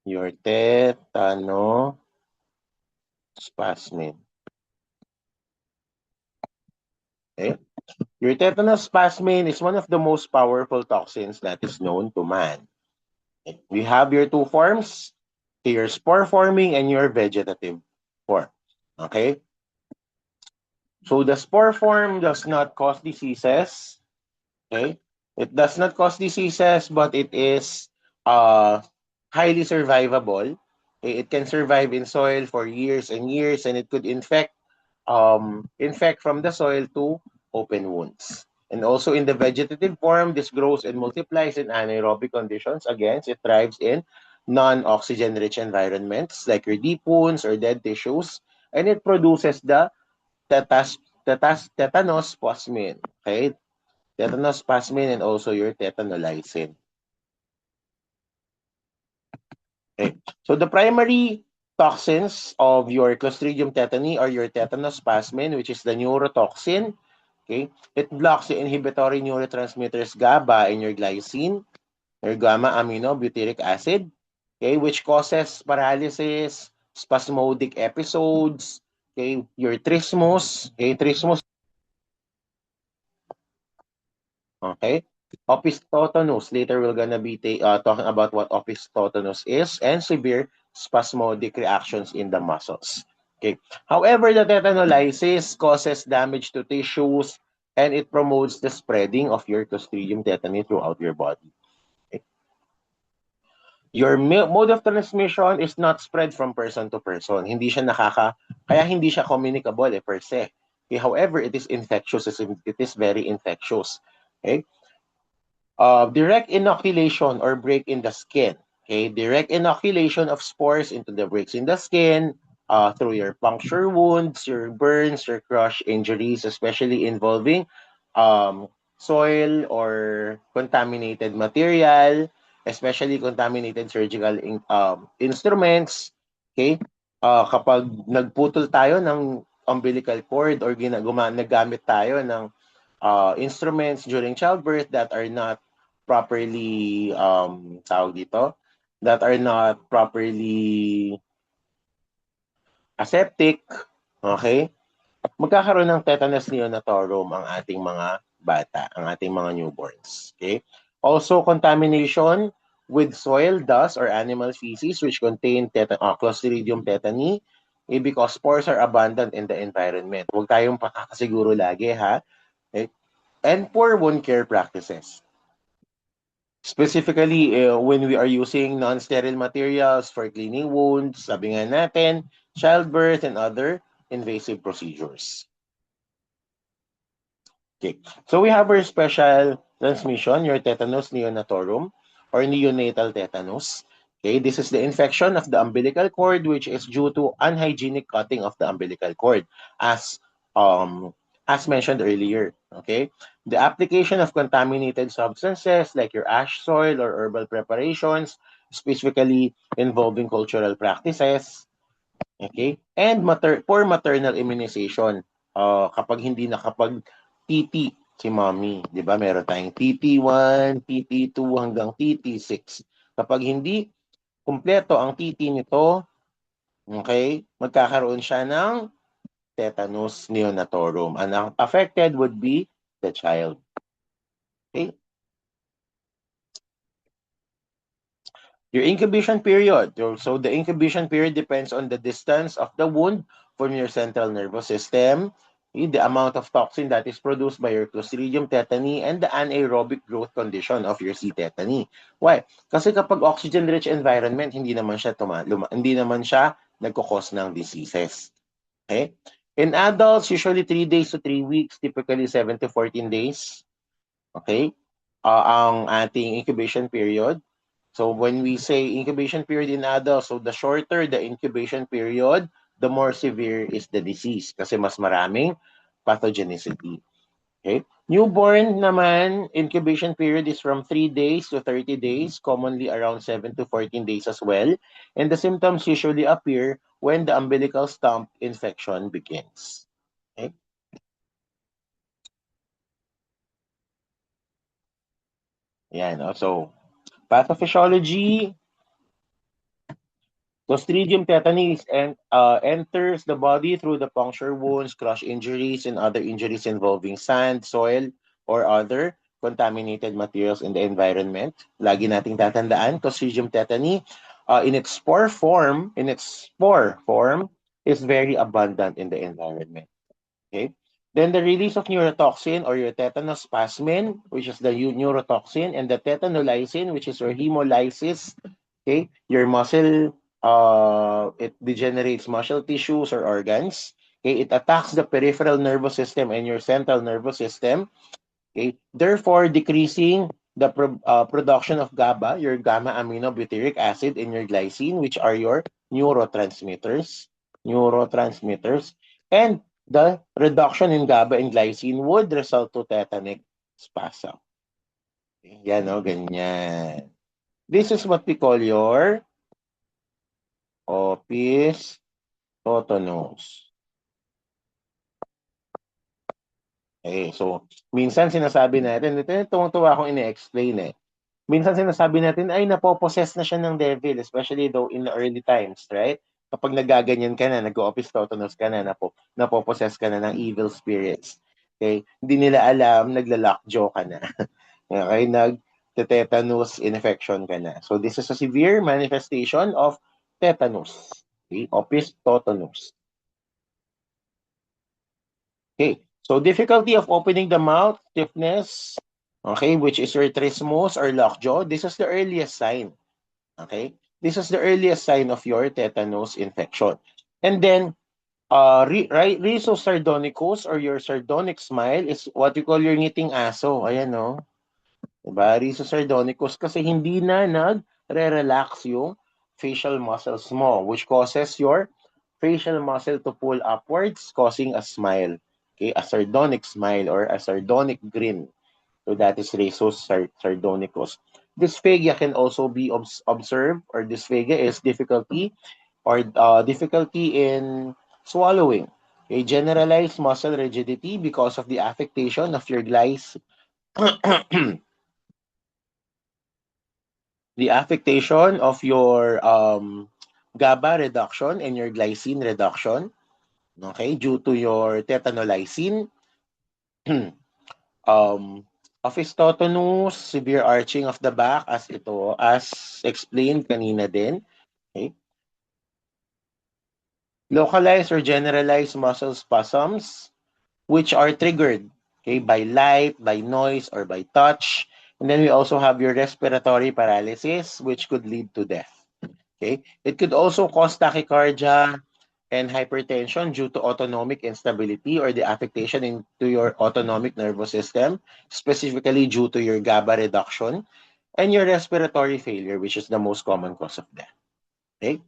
Your tetanospasmin. Okay? Your tetanus spasmin is one of the most powerful toxins that is known to man. Okay? We have your two forms, your spore forming and your vegetative form. Okay? So the spore form does not cause diseases. Okay? It does not cause diseases, but it is highly survivable. Okay? It can survive in soil for years and years, and it could infect from the soil to open wounds. And also in the vegetative form, this grows and multiplies in anaerobic conditions. Again, it thrives in non-oxygen rich environments like your deep wounds or dead tissues. And it produces the tetanus plasmin. Okay? Tetanus plasmin and also your tetanolysin. Okay. So the primary toxins of your Clostridium tetani are your tetanus plasmin, which is the neurotoxin. Okay, it blocks the inhibitory neurotransmitters GABA and your glycine, your gamma aminobutyric acid, okay, which causes paralysis, spasmodic episodes, okay, your trismus, okay, trismus, okay, opistotonus. Later, we're gonna be talking about what opistotonus is and severe spasmodic reactions in the muscles. Okay. However, the tetanolysis causes damage to tissues and it promotes the spreading of your Clostridium tetani throughout your body. Okay. Your mode of transmission is not spread from person to person. Hindi siya kaya hindi siya communicable per se. Okay. However, it is infectious. It is very infectious. Okay. Direct inoculation or break in the skin. Okay, direct inoculation of spores into the breaks in the skin through your puncture wounds, your burns, your crush injuries, especially involving um, soil or contaminated material, especially contaminated surgical instruments. Okay? Kapag nagputol tayo ng umbilical cord or nagamit tayo ng instruments during childbirth that are not properly tawag dito, that are not properly aseptic, okay? Magkakaroon ng tetanus neonatorum ang ating mga bata, ang ating mga newborns. Okay? Also, contamination with soil, dust, or animal feces which contain Clostridium tetani because spores are abundant in the environment. Huwag tayong pakakasiguro lagi, ha? Okay? And poor wound care practices. Specifically, when we are using non-sterile materials for cleaning wounds, sabi nga natin, childbirth, and other invasive procedures. Okay. So we have our special transmission, your tetanus neonatorum or neonatal tetanus. Okay, this is the infection of the umbilical cord which is due to unhygienic cutting of the umbilical cord um as mentioned earlier. Okay, the application of contaminated substances like your ash soil or herbal preparations, specifically involving cultural practices. Okay, and poor maternal immunization. Kapag hindi nakapag-TT si mommy, 'di ba? Meron tayong TT1, TT2 hanggang TT6. Kapag hindi kumpleto ang TT nito, okay, magkakaroon siya ng tetanus neonatorum. Ang affected would be the child. Okay? Your incubation period. So the incubation period depends on the distance of the wound from your central nervous system, the amount of toxin that is produced by your Clostridium tetani, and the anaerobic growth condition of your C. tetani. Why? Kasi kapag oxygen-rich environment, hindi naman siya nagkukos ng diseases. Okay? In adults, usually 3 days to 3 weeks, typically 7 to 14 days. Okay? Ang ating incubation period. So when we say incubation period in adults, so the shorter the incubation period, the more severe is the disease kasi mas maraming pathogenicity. Okay? Newborn naman, incubation period is from 3 days to 30 days, commonly around 7 to 14 days as well. And the symptoms usually appear when the umbilical stump infection begins. Okay? Yan. So, pathophysiology, Clostridium tetani enters the body through the puncture wounds, crush injuries, and other injuries involving sand, soil, or other contaminated materials in the environment. Lagi nating tatandaan, Clostridium tetani, in its spore form, is very abundant in the environment. Okay? Then the release of neurotoxin or your tetanus plasmin, which is the neurotoxin, and the tetanolysin, which is your hemolysis. Okay? Your muscle, it degenerates muscle tissues or organs. Okay? It attacks the peripheral nervous system and your central nervous system. Okay? Therefore, decreasing the production of GABA, your gamma aminobutyric acid, and your glycine, which are your neurotransmitters. Neurotransmitters. And the reduction in GABA and glycine would result to tetanic spasm. Yan o, ganyan. This is what we call your opis totonus. Okay, so minsan sinasabi natin, ito yung tuwang-tuwa akong ine-explain eh. Minsan sinasabi natin, ay napopossess na siya ng devil, especially though in the early times, right? Kapag nagaganyan ka na, nag-office totonus ka na, napopossess ka na ng evil spirits. Okay? Hindi nila alam, nagla-lockjaw ka na. Okay? Nag-tetanus infection ka na. So this is a severe manifestation of tetanus. Okay? Opis totonus. Okay. So difficulty of opening the mouth, stiffness, okay, which is your trismus or lockjaw. This is the earliest sign. Okay? This is the earliest sign of your tetanus infection. And then, rhizosardonicus or your sardonic smile is what you call your ngiting aso. Ayan, no? Diba? Rhizosardonicus kasi hindi na nagre-relax yung facial muscles mo, which causes your facial muscle to pull upwards, causing a smile. Okay? A sardonic smile or a sardonic grin. So that is Rhesus sardonicus. Dysphagia can also be observed, or dysphagia is difficulty difficulty in swallowing. A generalized muscle rigidity because of the affectation of your the affectation of your GABA reduction and your glycine reduction, okay, due to your tetanolysin, um, ophistotonus, severe arching of the back as explained kanina din, okay. Localized or generalized muscle spasms, which are triggered, okay, by light, by noise, or by touch. And then we also have your respiratory paralysis, which could lead to death. Okay, it could also cause tachycardia and hypertension due to autonomic instability or the affectation into your autonomic nervous system, specifically due to your GABA reduction and your respiratory failure, which is the most common cause of death. Okay.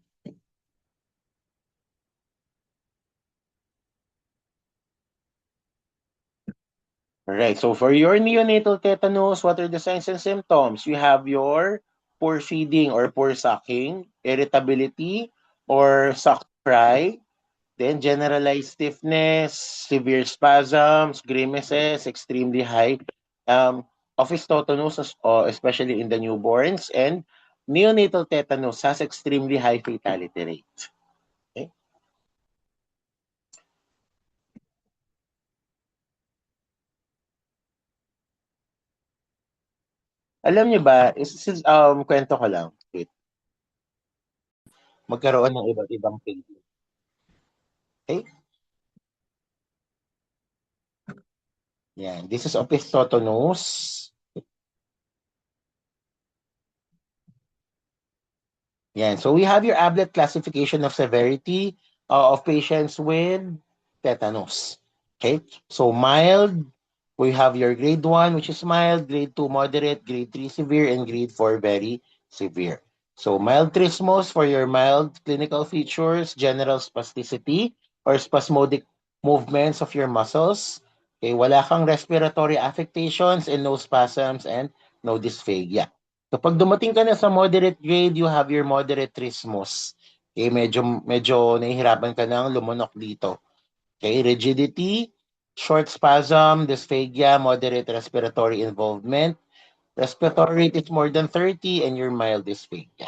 All right. So for your neonatal tetanus, what are the signs and symptoms? You have your poor feeding or poor sucking, irritability or suck cry, then generalized stiffness, severe spasms, grimaces, extremely high office tetanus, especially in the newborns, and neonatal tetanus has extremely high fatality rate. Okay? Alam niyo ba, kwento ko lang. Wait, magkaroon ng iba't ibang phase. Okay? Yan. This is office tetanus. Yan. So we have your Ablett classification of severity of patients with tetanus. Okay? So mild, we have your grade 1, which is mild, grade 2 moderate, grade 3 severe, and grade 4 very severe. So mild trismus for your mild clinical features, general spasticity or spasmodic movements of your muscles. Okay, wala kang respiratory affectations and no spasms and no dysphagia. Kapag dumating ka na sa moderate grade, you have your moderate trismus. Okay, medyo nahihirapan ka nang lumunok dito. Okay, rigidity, short spasm, dysphagia, moderate respiratory involvement. Respiratory rate is more than 30 and your mild dysphagia.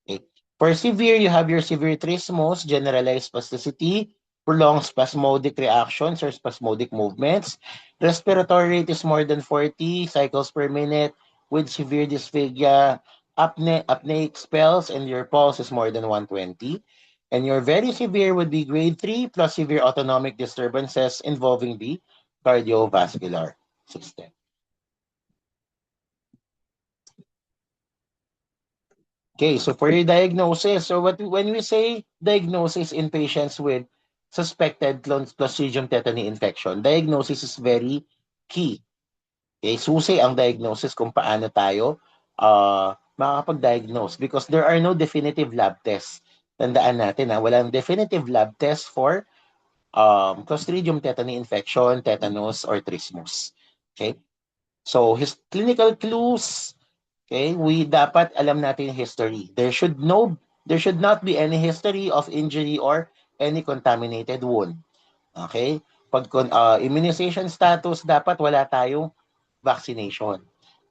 Okay. For severe, you have your severe trismus, generalized spasticity, prolonged spasmodic reactions or spasmodic movements. Respiratory rate is more than 40 cycles per minute with severe dysphagia, apneic spells, and your pulse is more than 120. And your very severe would be grade 3 plus severe autonomic disturbances involving the cardiovascular system. Okay, so for your diagnosis, so when we say diagnosis in patients with suspected Clostridium tetani infection, diagnosis is very key. Okay, susi ang diagnosis kung paano tayo makakapag-diagnose because there are no definitive lab tests. Tandaan natin walang definitive lab test for Clostridium tetani infection, tetanus, or trismus. Okay? So, his clinical clues. Okay, we dapat alam natin yung history. There should not be any history of injury or any contaminated wound. Okay? Pag immunization status, dapat wala tayong vaccination.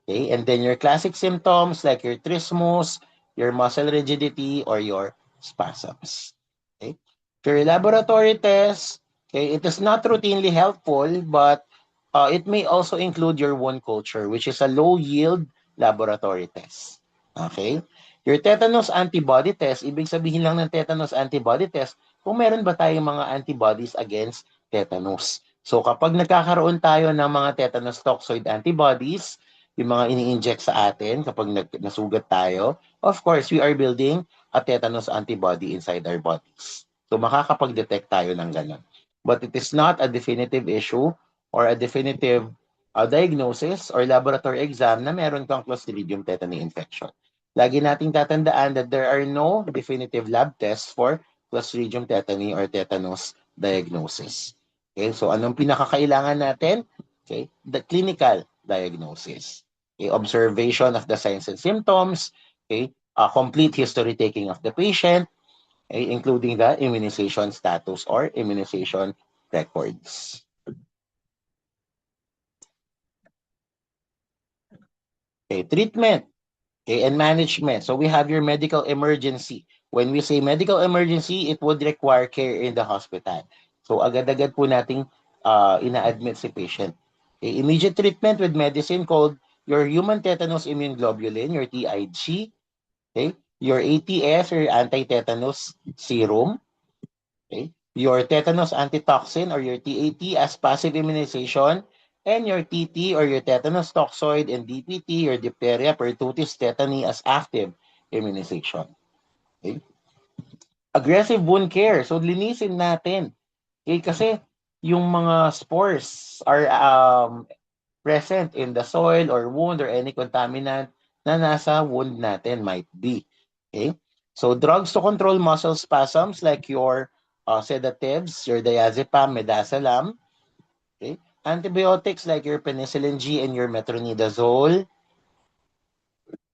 Okay? And then your classic symptoms like your trismus, your muscle rigidity, or your spasms. Okay? For your laboratory tests, okay, it is not routinely helpful, but it may also include your wound culture, which is a low-yield laboratory test. Okay? Your tetanus antibody test, ibig sabihin lang ng tetanus antibody test, kung meron ba tayong mga antibodies against tetanus. So kapag nagkakaroon tayo ng mga tetanus toxoid antibodies, yung mga ini-inject sa atin kapag nasugat tayo, of course, we are building a tetanus antibody inside our bodies. So makakapag-detect tayo ng ganun. But it is not a definitive issue or a definitive diagnosis or laboratory exam na meron kang Clostridium tetani infection. Lagi nating tatandaan that there are no definitive lab tests for Clostridium tetani or tetanus diagnosis. Okay, so anong pinakakailangan natin? Okay, the clinical diagnosis. Okay, observation of the signs and symptoms, okay, a complete history taking of the patient, okay, including the immunization status or immunization records. Okay, treatment, okay, and management. So we have your medical emergency. When we say medical emergency, it would require care in the hospital. So agad-agad po nating ina-admit si patient. Okay, immediate treatment with medicine called your human tetanus immune globulin, your TIG, okay? Your ATS or anti-tetanus serum, okay? Your tetanus antitoxin or your TAT as passive immunization, and your TT or your tetanus toxoid and DPT, your diphtheria, pertussis, tetany as active immunization. Okay? Aggressive wound care. So, linisin natin. Okay? Kasi yung mga spores are present in the soil or wound or any contaminant na nasa wound natin might be. Okay? So, drugs to control muscle spasms like your sedatives, your diazepam, midazolam. Okay? Antibiotics like your penicillin G and your metronidazole.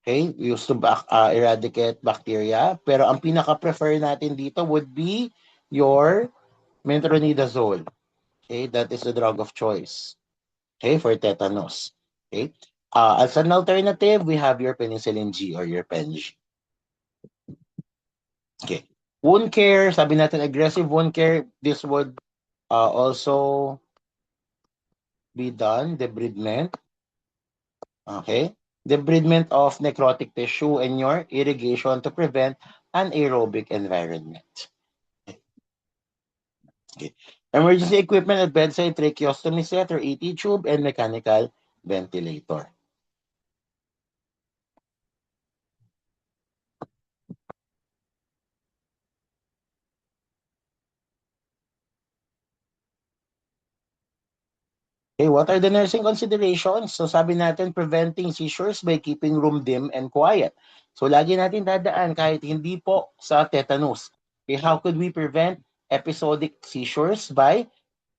Okay? Used to eradicate bacteria. Pero ang pinaka-prefer natin dito would be your metronidazole. Okay? That is the drug of choice. Okay? For tetanus. Okay? As an alternative, we have your penicillin G or your PenG. Okay. Wound care, sabi natin aggressive wound care, this would also be done, debridement. Okay? Debridement of necrotic tissue and your irrigation to prevent anaerobic environment. Okay. Emergency equipment at bedside, tracheostomy set or ET tube and mechanical ventilator. Okay, what are the nursing considerations? So sabi natin, preventing seizures by keeping room dim and quiet. So lagi natin dadaan kahit hindi po sa tetanus. Okay, how could we prevent episodic seizures? By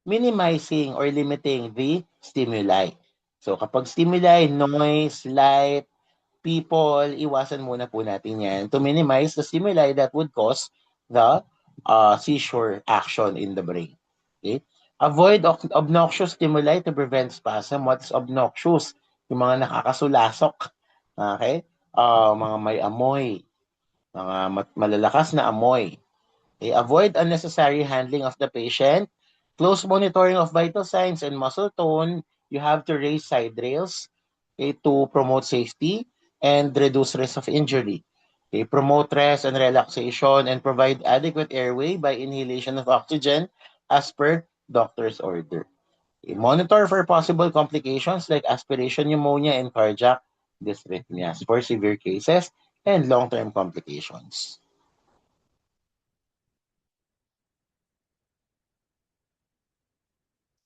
minimizing or limiting the stimuli. So kapag stimuli, noise, light, people, iwasan muna po natin yan to minimize the stimuli that would cause the seizure action in the brain. Okay? Avoid obnoxious stimuli to prevent spasm. What's obnoxious? Yung mga nakakasulasok. Okay? Mga may amoy. Mga malalakas na amoy. Okay? Avoid unnecessary handling of the patient. Close monitoring of vital signs and muscle tone. You have to raise side rails, okay, to promote safety and reduce risk of injury. Okay, promote rest and relaxation and provide adequate airway by inhalation of oxygen as per doctor's order. Okay, monitor for possible complications like aspiration pneumonia and cardiac dysrhythmias for severe cases and long-term complications.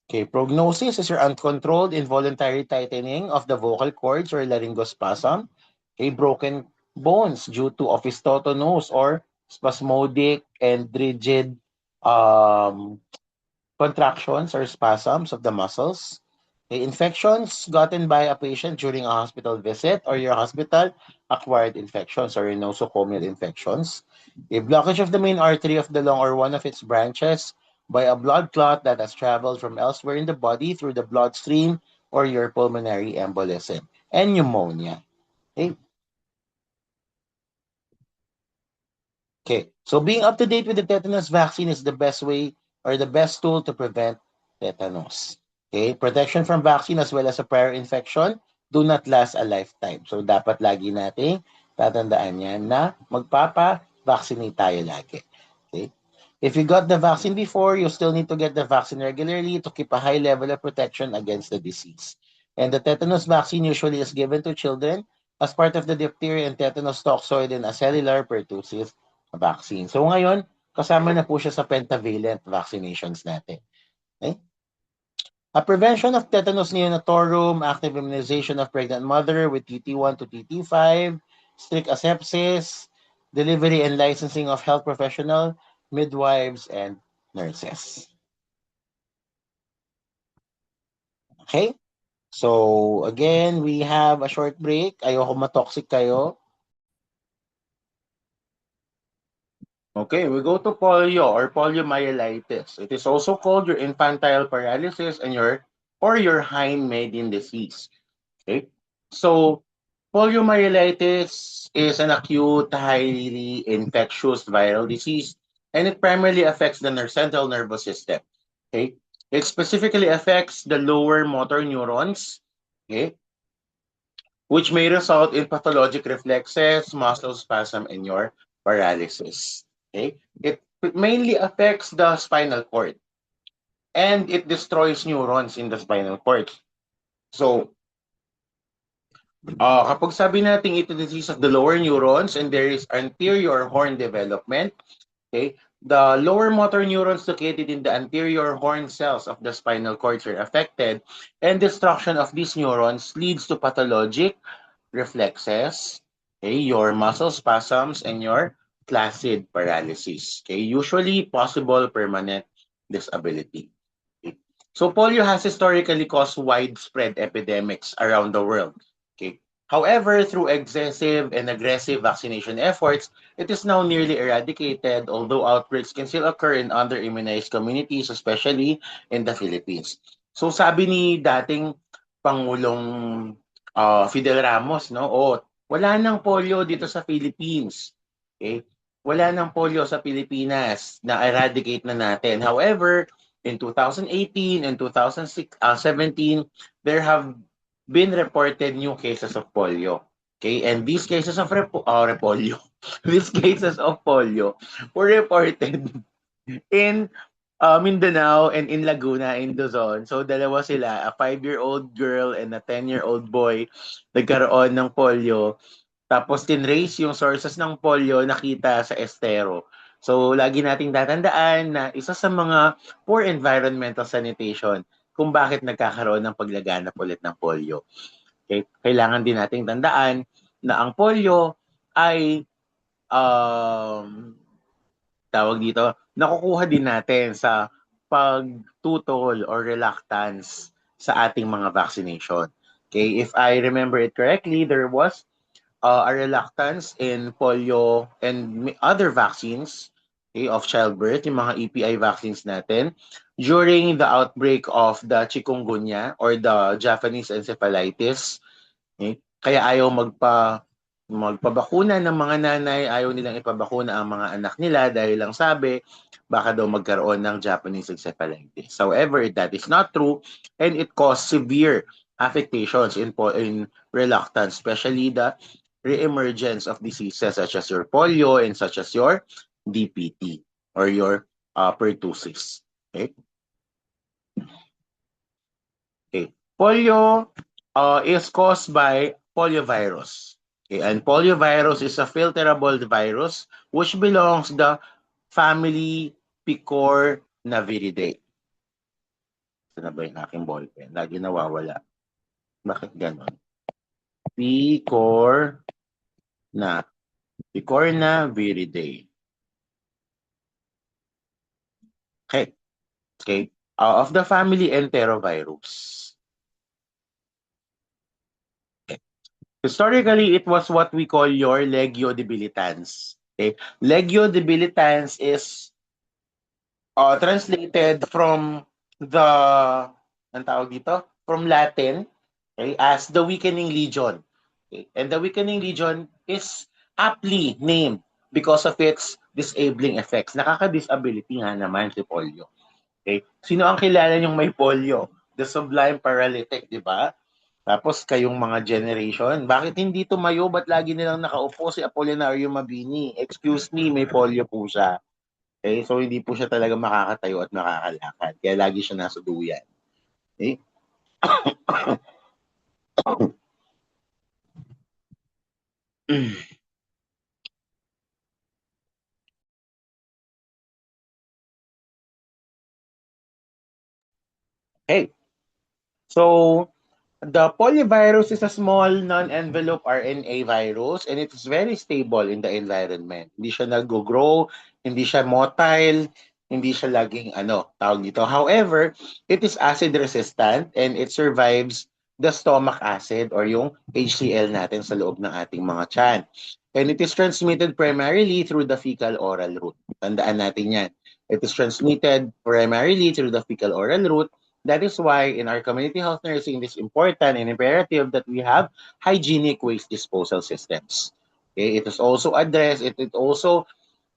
Okay, prognosis is your uncontrolled involuntary tightening of the vocal cords or laryngospasm. Okay, broken bones due to opisthotonose or spasmodic and rigid um, contractions or spasms of the muscles. Okay, infections gotten by a patient during a hospital visit or your hospital acquired infections or your nosocomial infections. A blockage of the main artery of the lung or one of its branches by a blood clot that has traveled from elsewhere in the body through the bloodstream or your pulmonary embolism and pneumonia. Okay. Okay. So being up to date with the tetanus vaccine is the best way or the best tool to prevent tetanus. Okay. Protection from vaccine as well as a prior infection do not last a lifetime. So dapat lagi nating tatandaan yan na magpapa-vaccinate tayo lagi. Okay. If you got the vaccine before, you still need to get the vaccine regularly to keep a high level of protection against the disease. And the tetanus vaccine usually is given to children as part of the diphtheria and tetanus toxoid and acellular pertussis vaccine. So ngayon, kasama na po siya sa pentavalent vaccinations natin. Okay? A prevention of tetanus neonatorum, active immunization of pregnant mother with TT1 to TT5, strict asepsis, delivery and licensing of health professional, midwives, and nurses. Okay? So, again, we have a short break. Ayoko matoxic kayo. Okay, we go to polio or poliomyelitis. It is also called your infantile paralysis and your hind maiden disease. Okay, so poliomyelitis is an acute, highly infectious viral disease, and it primarily affects the central nervous system. Okay, it specifically affects the lower motor neurons. Okay, which may result in pathologic reflexes, muscle spasm, and your paralysis. Okay? It mainly affects the spinal cord and it destroys neurons in the spinal cord. So, kapag sabi natin ito disease of the lower neurons and there is anterior horn development, okay, the lower motor neurons located in the anterior horn cells of the spinal cord are affected and destruction of these neurons leads to pathologic reflexes, okay, your muscle spasms, and your flaccid paralysis. Okay, usually possible permanent disability. Okay. So polio has historically caused widespread epidemics around the world. Okay. However, through excessive and aggressive vaccination efforts, it is now nearly eradicated, although outbreaks can still occur in under-immunized communities, especially in the Philippines. So sabi ni dating Pangulong Fidel Ramos, no? O, wala nang polio dito sa Philippines. Okay? Wala nang polio sa Pilipinas. Na-eradicate na natin. However, in 2018 and 2017, there have been reported new cases of polio. Okay? And these cases of polio, these cases of polio were reported in Mindanao and in Laguna, in Luzon. So, dalawa sila, a 5-year-old girl and a 10-year-old boy, nagkaroon ng polio. Tapos, tinrace yung sources ng polio nakita sa estero. So, lagi nating tatandaan na isa sa mga poor environmental sanitation kung bakit nagkakaroon ng paglaganap ulit ng polio. Okay? Kailangan din nating tandaan na ang polio ay tawag dito, nakukuha din natin sa pagtutol or reluctance sa ating mga vaccination. Okay, if I remember it correctly, there was a reluctance in polio and other vaccines, okay, of childbirth, yung mga EPI vaccines natin, during the outbreak of the chikungunya or the Japanese encephalitis. Okay? Kaya ayaw magpabakuna ng mga nanay, ayaw nilang ipabakuna ang mga anak nila dahil lang sabi, baka daw magkaroon ng Japanese encephalitis. However, that is not true and it caused severe affectations in reluctance, especially the reemergence of diseases such as your polio and such as your DPT or your pertussis. Okay? Okay. Polio is caused by poliovirus. Okay, and poliovirus is a filterable virus which belongs to the family Picornaviridae. Saan na ba yung aking ballpen? Lagi nawawala. Bakit ganon? Picornaviridae. Okay. Okay. Of the family Enterovirus. Historically, it was what we call your Legio debilitans. Okay? Legio debilitans is translated from the, ang tawag dito? From Latin, okay, as the weakening legion. Okay? And the weakening legion is aptly named because of its disabling effects. Nakaka-disability nga naman si polio. Okay? Sino ang kilala niyong may polio? The sublime paralytic, di ba? Tapos kayong mga generation, bakit hindi tumayo? Ba't lagi nilang nakaupo si Apolinario Mabini? Excuse me, may polio po siya. Okay? So, hindi po siya talaga makakatayo at makakalakad. Kaya lagi siya nasa duyan. Okay? Okay. So, the poliovirus is a small non-envelope RNA virus and it is very stable in the environment. Hindi siya nag-grow, hindi siya motile, hindi siya laging tawag dito. However, it is acid resistant and it survives the stomach acid or yung HCl natin sa loob ng ating mga tiyan. And it is transmitted primarily through the fecal-oral route. Tandaan natin yan. It is transmitted primarily through the fecal-oral route. That is why in our community health nursing, it is important and imperative that we have hygienic waste disposal systems. Okay? It is also addressed, it also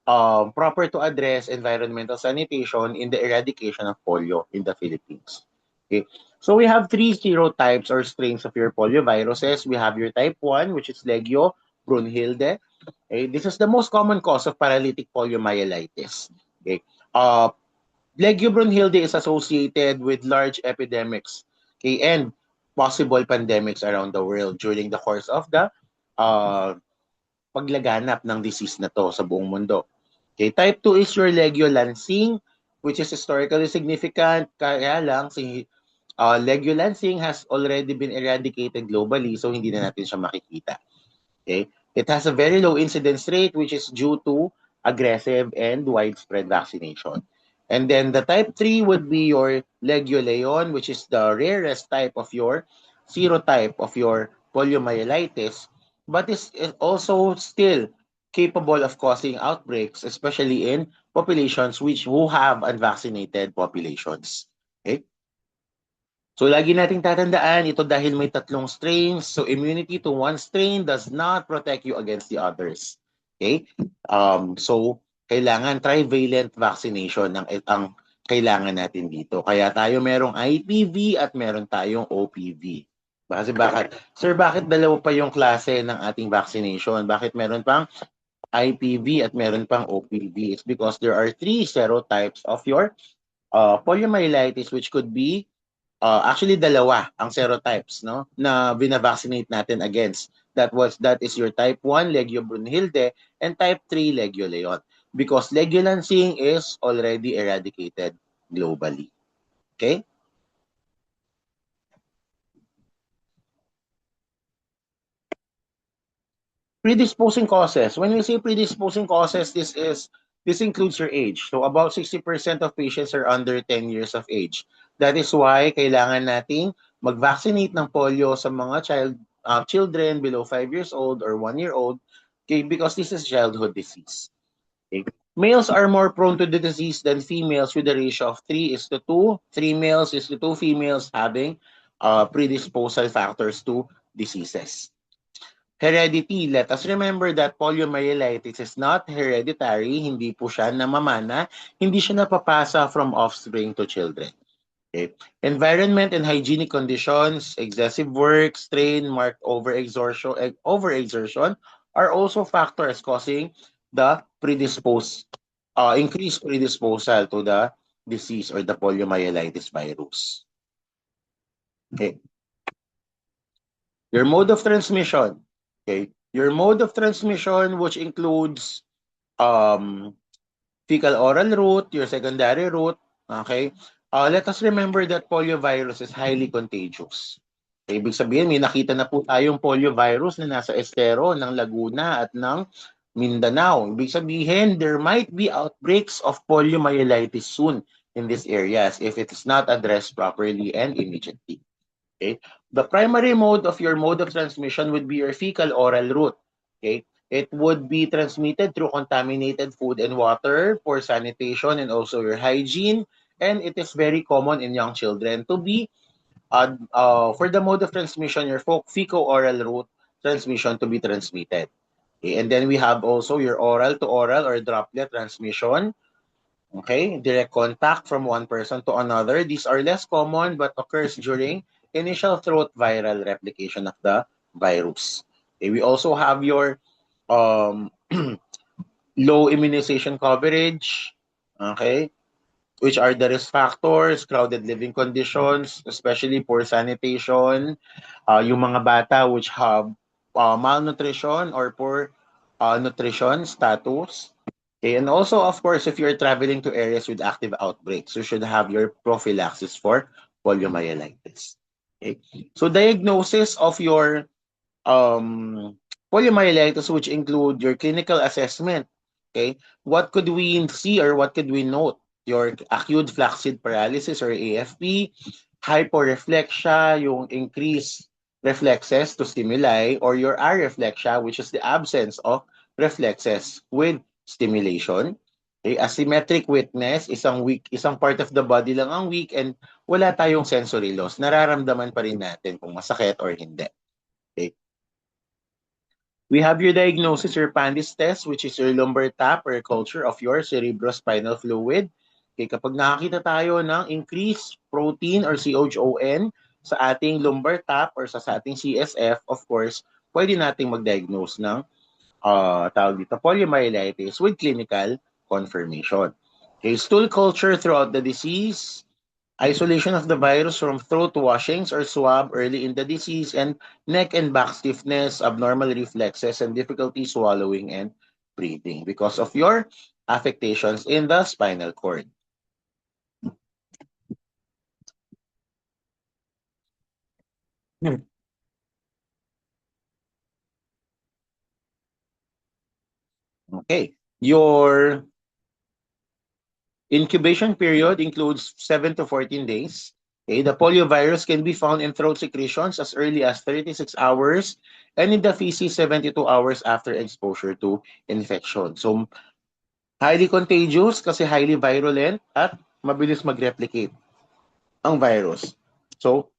proper to address environmental sanitation in the eradication of polio in the Philippines. Okay. So we have three serotypes or strains of your polioviruses. We have your type 1, which is Legio Brunhilde. Okay. This is the most common cause of paralytic poliomyelitis. Okay. Legio Brunhilde is associated with large epidemics, okay, and possible pandemics around the world during the course of the uh, paglaganap ng disease na to sa buong mundo. Okay, type 2 is your Legio lansing, which is historically significant. Kaya lang, si Legio lansing has already been eradicated globally, so hindi na natin siya makikita. Okay? It has a very low incidence rate, which is due to aggressive and widespread vaccination. And then the type 3 would be your Legio leon, which is the rarest type of your serotype of your poliomyelitis, but is also still capable of causing outbreaks, especially in populations who have unvaccinated populations. Okay? So lagi nating tatandaan, ito dahil may tatlong strains, so immunity to one strain does not protect you against the others. Okay? So kailangan trivalent vaccination ang kailangan natin dito. Kaya tayo merong IPV at meron tayong OPV. Kasi sir, bakit dalawa pa yung klase ng ating vaccination? Bakit meron pang IPV at meron pang OPV? It's because there are three serotypes of your poliomyelitis, which could be actually dalawa ang serotypes, no, na binavaccinate natin against. That is your type 1 Legio Brunhilde and type 3 Legio leon, because Legio lansing is already eradicated globally. Okay? Predisposing causes. When we say predisposing causes, this includes your age. So about 60% of patients are under 10 years of age. That is why kailangan nating mag-vaccinate ng polio sa mga children below 5 years old or 1 year old, okay, because this is childhood disease. Okay. Males are more prone to the disease than females with a ratio of 3 is to 2. 3 males is to 2 females having predisposal factors to diseases. Heredity, let us remember that poliomyelitis is not hereditary, hindi po siya namamana, hindi siya napapasa from offspring to children. Okay. Environment and hygienic conditions, excessive work, strain, marked overexertion are also factors causing the increased predisposal to the disease or the poliomyelitis virus. Okay. Your mode of transmission. Okay. Your mode of transmission, which includes fecal-oral route, your secondary route. Okay. Let us remember that poliovirus is highly contagious. Okay, ibig sabihin, may nakita na po tayong poliovirus na nasa estero ng Laguna at ng Mindanao. Ibig sabihin, there might be outbreaks of poliomyelitis soon in these areas if it is not addressed properly and immediately. Okay? The primary mode of transmission would be your fecal-oral route. Okay? It would be transmitted through contaminated food and water, poor sanitation, and also your hygiene. And it is very common in young children to be, for the mode of transmission, your fecal-oral route transmission to be transmitted. Okay? And then we have also your oral-to-oral or droplet transmission. Okay? Direct contact from one person to another. These are less common but occurs during initial throat viral replication of the virus. Okay? We also have your low immunization coverage, okay, which are the risk factors, crowded living conditions, especially poor sanitation, yung mga bata which have malnutrition or poor nutrition status. Okay, and also, of course, if you're traveling to areas with active outbreaks, you should have your prophylaxis for poliomyelitis. Okay, so diagnosis of your poliomyelitis, which include your clinical assessment. Okay, what could we see or what could we note? Your acute flaccid paralysis or AFP, hyporeflexia, yung increased reflexes to stimuli, or your areflexia, which is the absence of reflexes with stimulation. Okay, asymmetric weakness, isang part of the body lang ang weak and wala tayong sensory loss. Nararamdaman pa rin natin kung masakit or hindi. Okay. We have your diagnosis, your PANDIS test, which is your lumbar tap or culture of your cerebrospinal fluid. Okay, kapag nakakita tayo ng increased protein or CHON sa ating lumbar tap or sa ating CSF, of course, pwede nating mag-diagnose ng tawag dito, poliomyelitis with clinical confirmation. Okay, stool culture throughout the disease, isolation of the virus from throat washings or swab early in the disease, and neck and back stiffness, abnormal reflexes, and difficulty swallowing and breathing because of your affectations in the spinal cord. Okay. Your incubation period includes 7 to 14 days. Okay, the poliovirus can be found in throat secretions as early as 36 hours and in the feces 72 hours after exposure to infection. So, highly contagious kasi highly virulent at mabilis mag-replicate ang virus. So,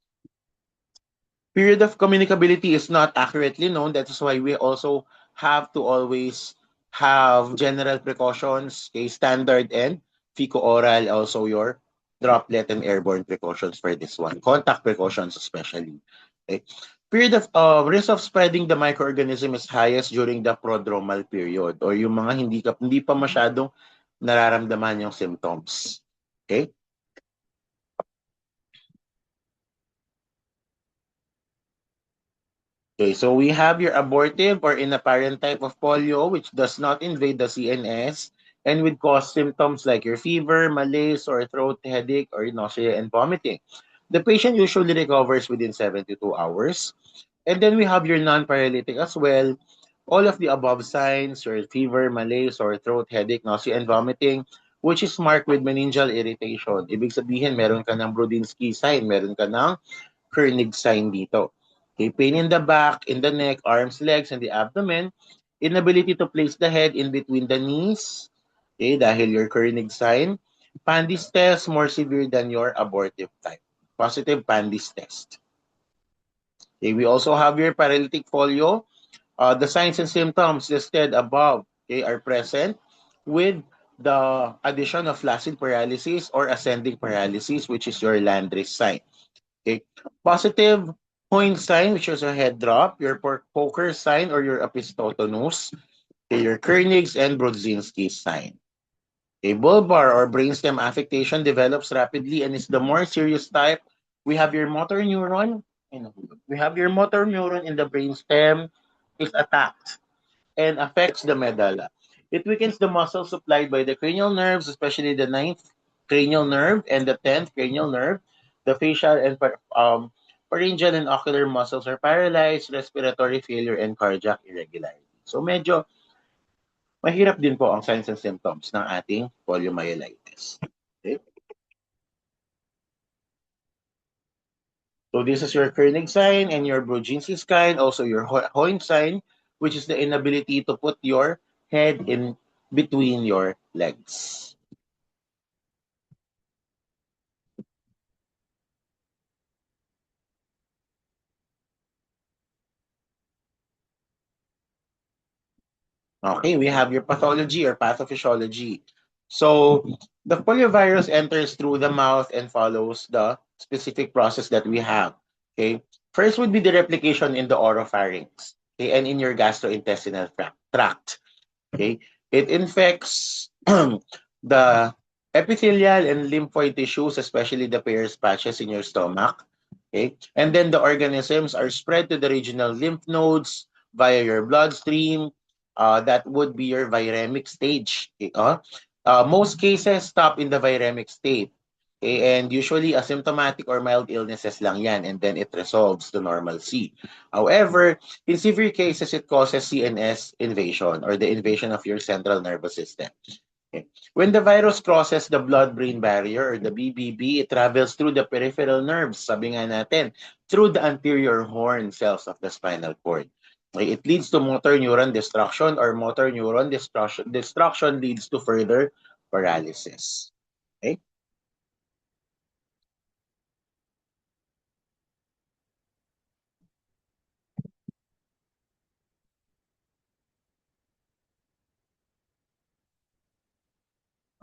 period of communicability is not accurately known. That is why we also have to always have general precautions, okay, standard and fecal-oral, also your droplet and airborne precautions for this one. Contact precautions especially. Okay. Period of risk of spreading the microorganism is highest during the prodromal period or yung mga hindi pa masyadong nararamdaman yung symptoms. Okay? Okay, so we have your abortive or inapparent type of polio, which does not invade the CNS and would cause symptoms like your fever, malaise, or throat headache, or nausea and vomiting. The patient usually recovers within 72 hours. And then we have your non-paralytic as well. All of the above signs, your fever, malaise, or throat headache, nausea, and vomiting, which is marked with meningeal irritation. Ibig sabihin, meron ka ng Brodinski sign, meron ka ng Kernig sign dito. Okay, pain in the back, in the neck, arms, legs, and the abdomen. Inability to place the head in between the knees. Okay, dahil your Kernig sign. PANDIS test more severe than your abortive type. Positive PANDIS test. Okay, we also have your paralytic polio. The signs and symptoms listed above, okay, are present with the addition of flaccid paralysis or ascending paralysis, which is your Landry's sign. Okay. Positive point sign, which is a head drop, your poker sign or your epistotonus, okay, your Kernig's and Brodzinski's sign. A bulbar or brainstem affectation develops rapidly and is the more serious type. We have your motor neuron. We have your motor neuron in the brainstem is attacked and affects the medulla. It weakens the muscles supplied by the cranial nerves, especially the ninth cranial nerve and the 10th cranial nerve. The facial and pharyngeal and ocular muscles are paralyzed, respiratory failure, and cardiac irregularity. So medyo mahirap din po ang signs and symptoms ng ating poliomyelitis. Okay? So this is your Kernig sign and your Brodzinski sign, also your Hoyne sign, which is the inability to put your head in between your legs. Okay, we have your pathology or pathophysiology. So the poliovirus enters through the mouth and follows the specific process that we have. Okay, first would be the replication in the oropharynx, okay, and in your gastrointestinal tract. Okay, it infects the epithelial and lymphoid tissues, especially the Peyer's patches in your stomach. Okay, and then the organisms are spread to the regional lymph nodes via your bloodstream. That would be your viremic stage. Okay, most cases stop in the viremic state. Okay, and usually asymptomatic or mild illnesses lang yan, and then it resolves to normalcy. However, in severe cases, it causes CNS invasion or the invasion of your central nervous system. Okay. When the virus crosses the blood-brain barrier or the BBB, it travels through the peripheral nerves, sabi nga natin, through the anterior horn cells of the spinal cord. Okay. It leads to motor neuron destruction or motor neuron destruction. Destruction leads to further paralysis. Okay.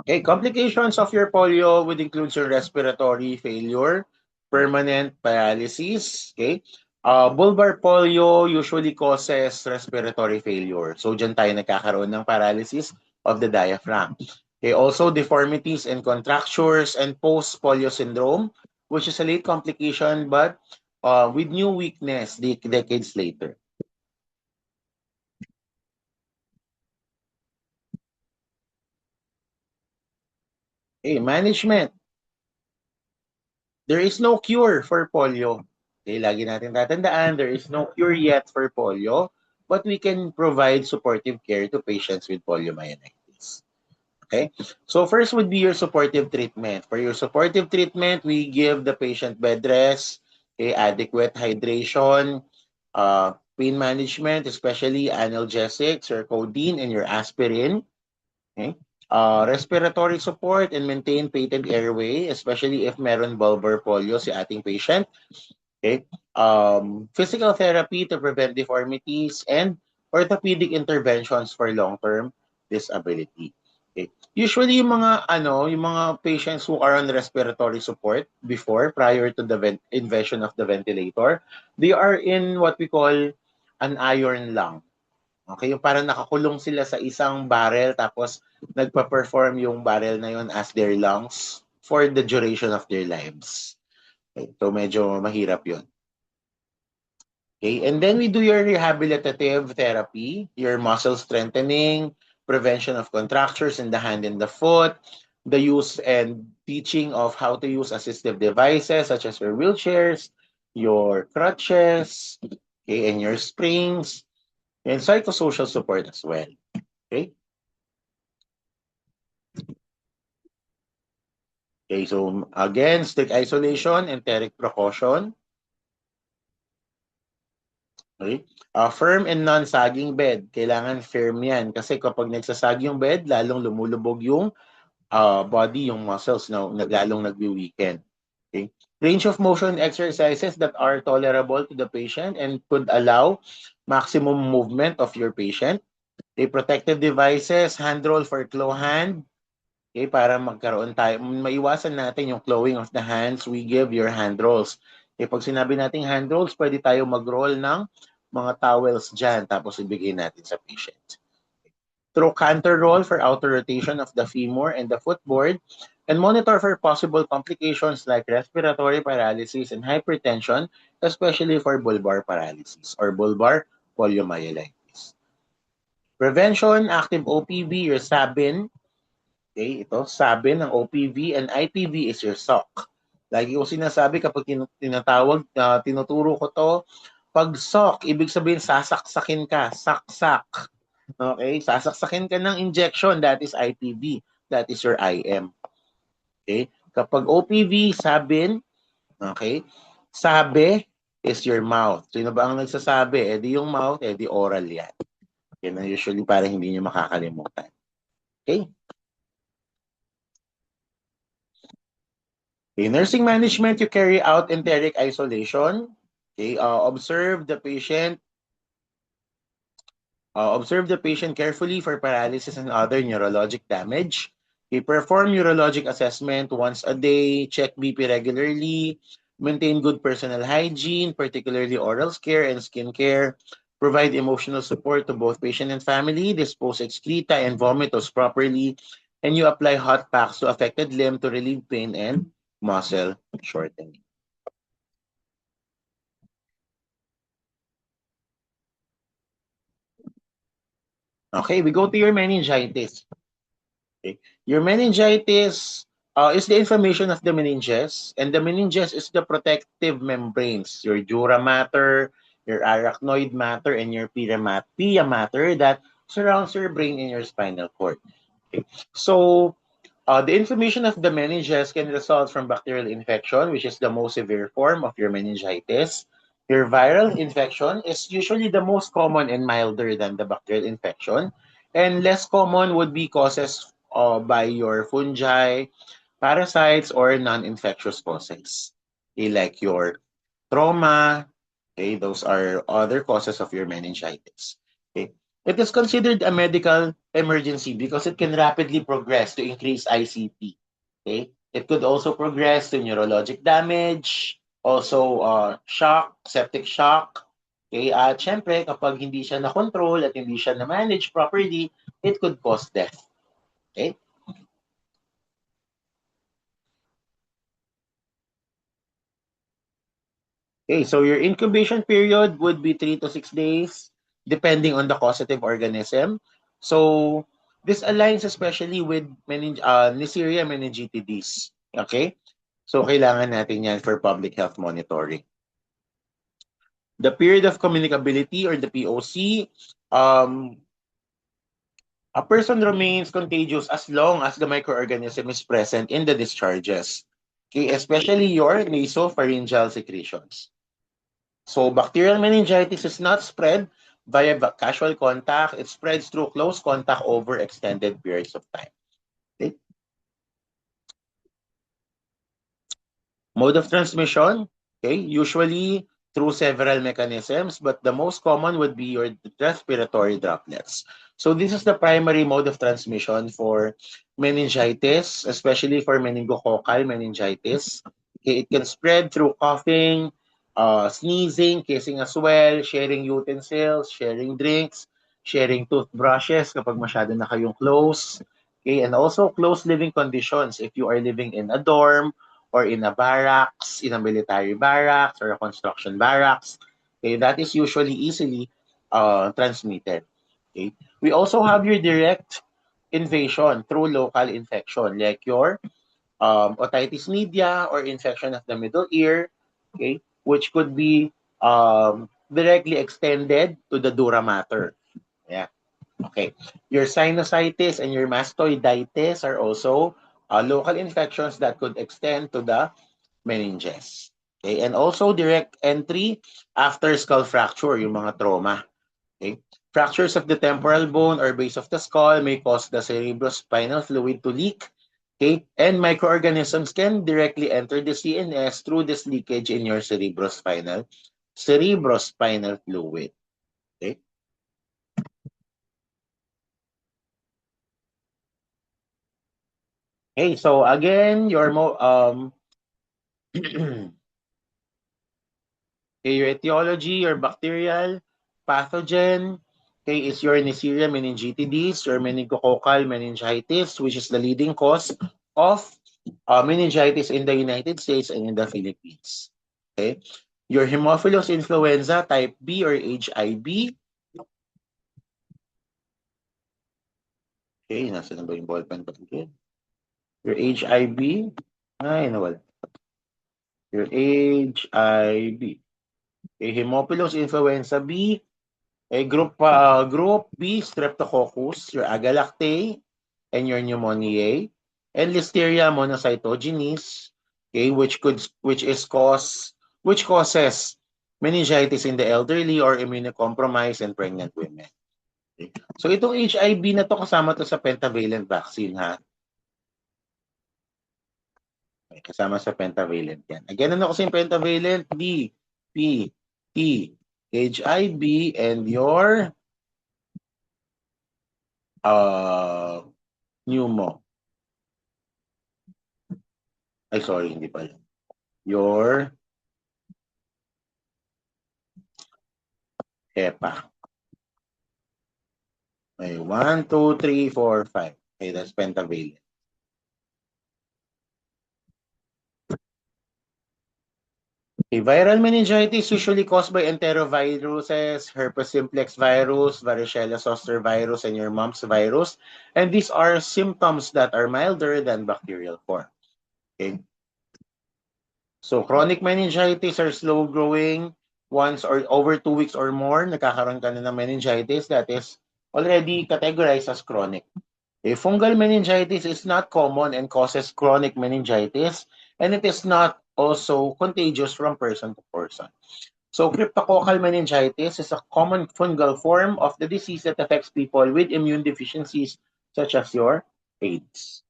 Okay, complications of your polio would include your respiratory failure, permanent paralysis, okay? Bulbar polio usually causes respiratory failure. So, dyan tayo nagkakaroon ng paralysis of the diaphragm. Okay, also deformities and contractures and post-polio syndrome, which is a late complication but with new weakness decades later. Okay, management. There is no cure for polio. Okay, lagi natin tatandaan, there is no cure yet for polio, but we can provide supportive care to patients with poliomyelitis. Okay, so first would be your supportive treatment. For your supportive treatment, we give the patient bed rest, okay, adequate hydration, pain management, especially analgesics or codeine and your aspirin. Okay? Respiratory support and maintain patent airway, especially if meron bulbar polio si ating patient. Okay? Physical therapy to prevent deformities and orthopedic interventions for long-term disability. Okay. Usually yung mga patients who are on respiratory support before prior to the invention of the ventilator, they are in what we call an iron lung. Okay, yung parang nakakulong sila sa isang barrel tapos nagpa-perform yung barrel na yun as their lungs for the duration of their lives. Okay, so medyo mahirap yun. Okay, and then we do your rehabilitative therapy, your muscle strengthening, prevention of contractures in the hand and the foot, the use and teaching of how to use assistive devices such as your wheelchairs, your crutches, okay, and your springs, and psychosocial support as well. Okay? Okay, so again, strict isolation, enteric precaution. Okay? Firm and non-sagging bed. Kailangan firm yan. Kasi kapag nagsasag yung bed, lalong lumulubog yung body, yung muscles na lalong nagwi-weaken. Okay? Range of motion exercises that are tolerable to the patient and could allow maximum movement of your patient. Okay? Protective devices, hand roll for claw hand. Okay, para magkaroon tayo, maiwasan natin yung clawing of the hands, we give your hand rolls. Okay, pag sinabi nating hand rolls, pwede tayo mag-roll ng mga towels dyan, tapos ibigay natin sa patient. Through canter roll for outer rotation of the femur and the footboard, and monitor for possible complications like respiratory paralysis and hypertension, especially for bulbar paralysis or bulbar poliomyelitis. Prevention, active OPV, your Sabin. Okay, ito, sabi ng OPV and IPV is your SOC. Lagi ko sinasabi kapag tinatawag, tinuturo ko to, pag SOC, ibig sabihin sasaksakin ka, saksak. Okay, sasaksakin ka ng injection, that is IPV, that is your IM. Okay, kapag OPV, sabin, okay, sabi is your mouth. Sino ba ang nagsasabi? Eh di yung mouth, eh di oral yan. Yan ang usually para hindi nyo makakalimutan. Okay? Okay, nursing management, you carry out enteric isolation. Okay, observe the patient carefully for paralysis and other neurologic damage. Okay, perform neurologic assessment once a day, check BP regularly, maintain good personal hygiene, particularly oral care and skin care, provide emotional support to both patient and family, dispose excreta and vomitus properly, and you apply hot packs to affected limb to relieve pain and muscle shortening. Okay, we go to your meningitis. Okay. Your meningitis is the inflammation of the meninges, and the meninges is the protective membranes, your dura mater, your arachnoid matter, and your pia matter that surrounds your brain and your spinal cord. So, the inflammation of the meninges can result from bacterial infection, which is the most severe form of your meningitis. Your viral infection is usually the most common and milder than the bacterial infection. And less common would be causes by your fungi, parasites, or non-infectious causes. Okay, like your trauma. Okay, those are other causes of your meningitis. Okay. It is considered a medical emergency because it can rapidly progress to increased ICP. Okay. It could also progress to neurologic damage, also shock, septic shock. Okay. At syempre, kapag hindi siya na-control at hindi siya na-manage properly, it could cause death. Okay. Okay, so your incubation period would be 3 to 6 days, depending on the causative organism. So this aligns especially with Neisseria meningitidis. Okay? So kailangan natin yan for public health monitoring. The period of communicability or the POC, a person remains contagious as long as the microorganism is present in the discharges. Okay, especially your nasopharyngeal secretions. So bacterial meningitis is not spread via casual contact. It spreads through close contact over extended periods of time. Okay? Mode of transmission, okay, usually through several mechanisms, but the most common would be your respiratory droplets. So this is the primary mode of transmission for meningitis, especially for meningococcal meningitis. Okay, it can spread through coughing, sneezing, kissing as well, sharing utensils, sharing drinks, sharing toothbrushes kapag masyado na kayong close. Okay, and also close living conditions if you are living in a dorm or in a barracks, in a military barracks or a construction barracks. Okay, that is usually easily transmitted. Okay. We also have your direct invasion through local infection, like your otitis media or infection of the middle ear, okay, which could be directly extended to the dura mater. Yeah. Okay. Your sinusitis and your mastoiditis are also local infections that could extend to the meninges. Okay? And also direct entry after skull fracture, yung mga trauma. Okay? Fractures of the temporal bone or base of the skull may cause the cerebrospinal fluid to leak. Okay? And microorganisms can directly enter the CNS through this leakage in your cerebrospinal fluid. Okay? Okay, so again, okay, your etiology, your bacterial pathogen, okay, is your Neisseria meningitidis or meningococcal meningitis, which is the leading cause of meningitis in the United States and in the Philippines. Okay, your Haemophilus influenza type B or HIV. Okay, nasa na ba yung ballpen pa? Okay. Your HIV, ay, nawala. Your HIV. Okay, Haemophilus influenza B, group B, Streptococcus, your Agalactae, and your Pneumoniae, and Listeria monocytogenes, okay, which causes meningitis in the elderly or immunocompromised and pregnant women. Okay. So itong HIV na to kasama to sa pentavalent vaccine ha. Okay, kasama sa pentavalent yan. Again, ano kasi yung pentavalent? D, P, T, HIV, and your pneumo. Ay, sorry, hindi pala. Your HEPA. Okay, 1, 2, 3, 4, 5. Okay, that's pentavalent. Okay, viral meningitis usually caused by enteroviruses, herpes simplex virus, varicella zoster virus, and your mumps virus. And these are symptoms that are milder than bacterial form. Okay. So chronic meningitis are slow growing. Once or over 2 weeks or more, nagkakaroon ka na ng meningitis that is already categorized as chronic. A fungal meningitis is not common and causes chronic meningitis, and it is not also contagious from person to person. So cryptococcal meningitis is a common fungal form of the disease that affects people with immune deficiencies such as your AIDS.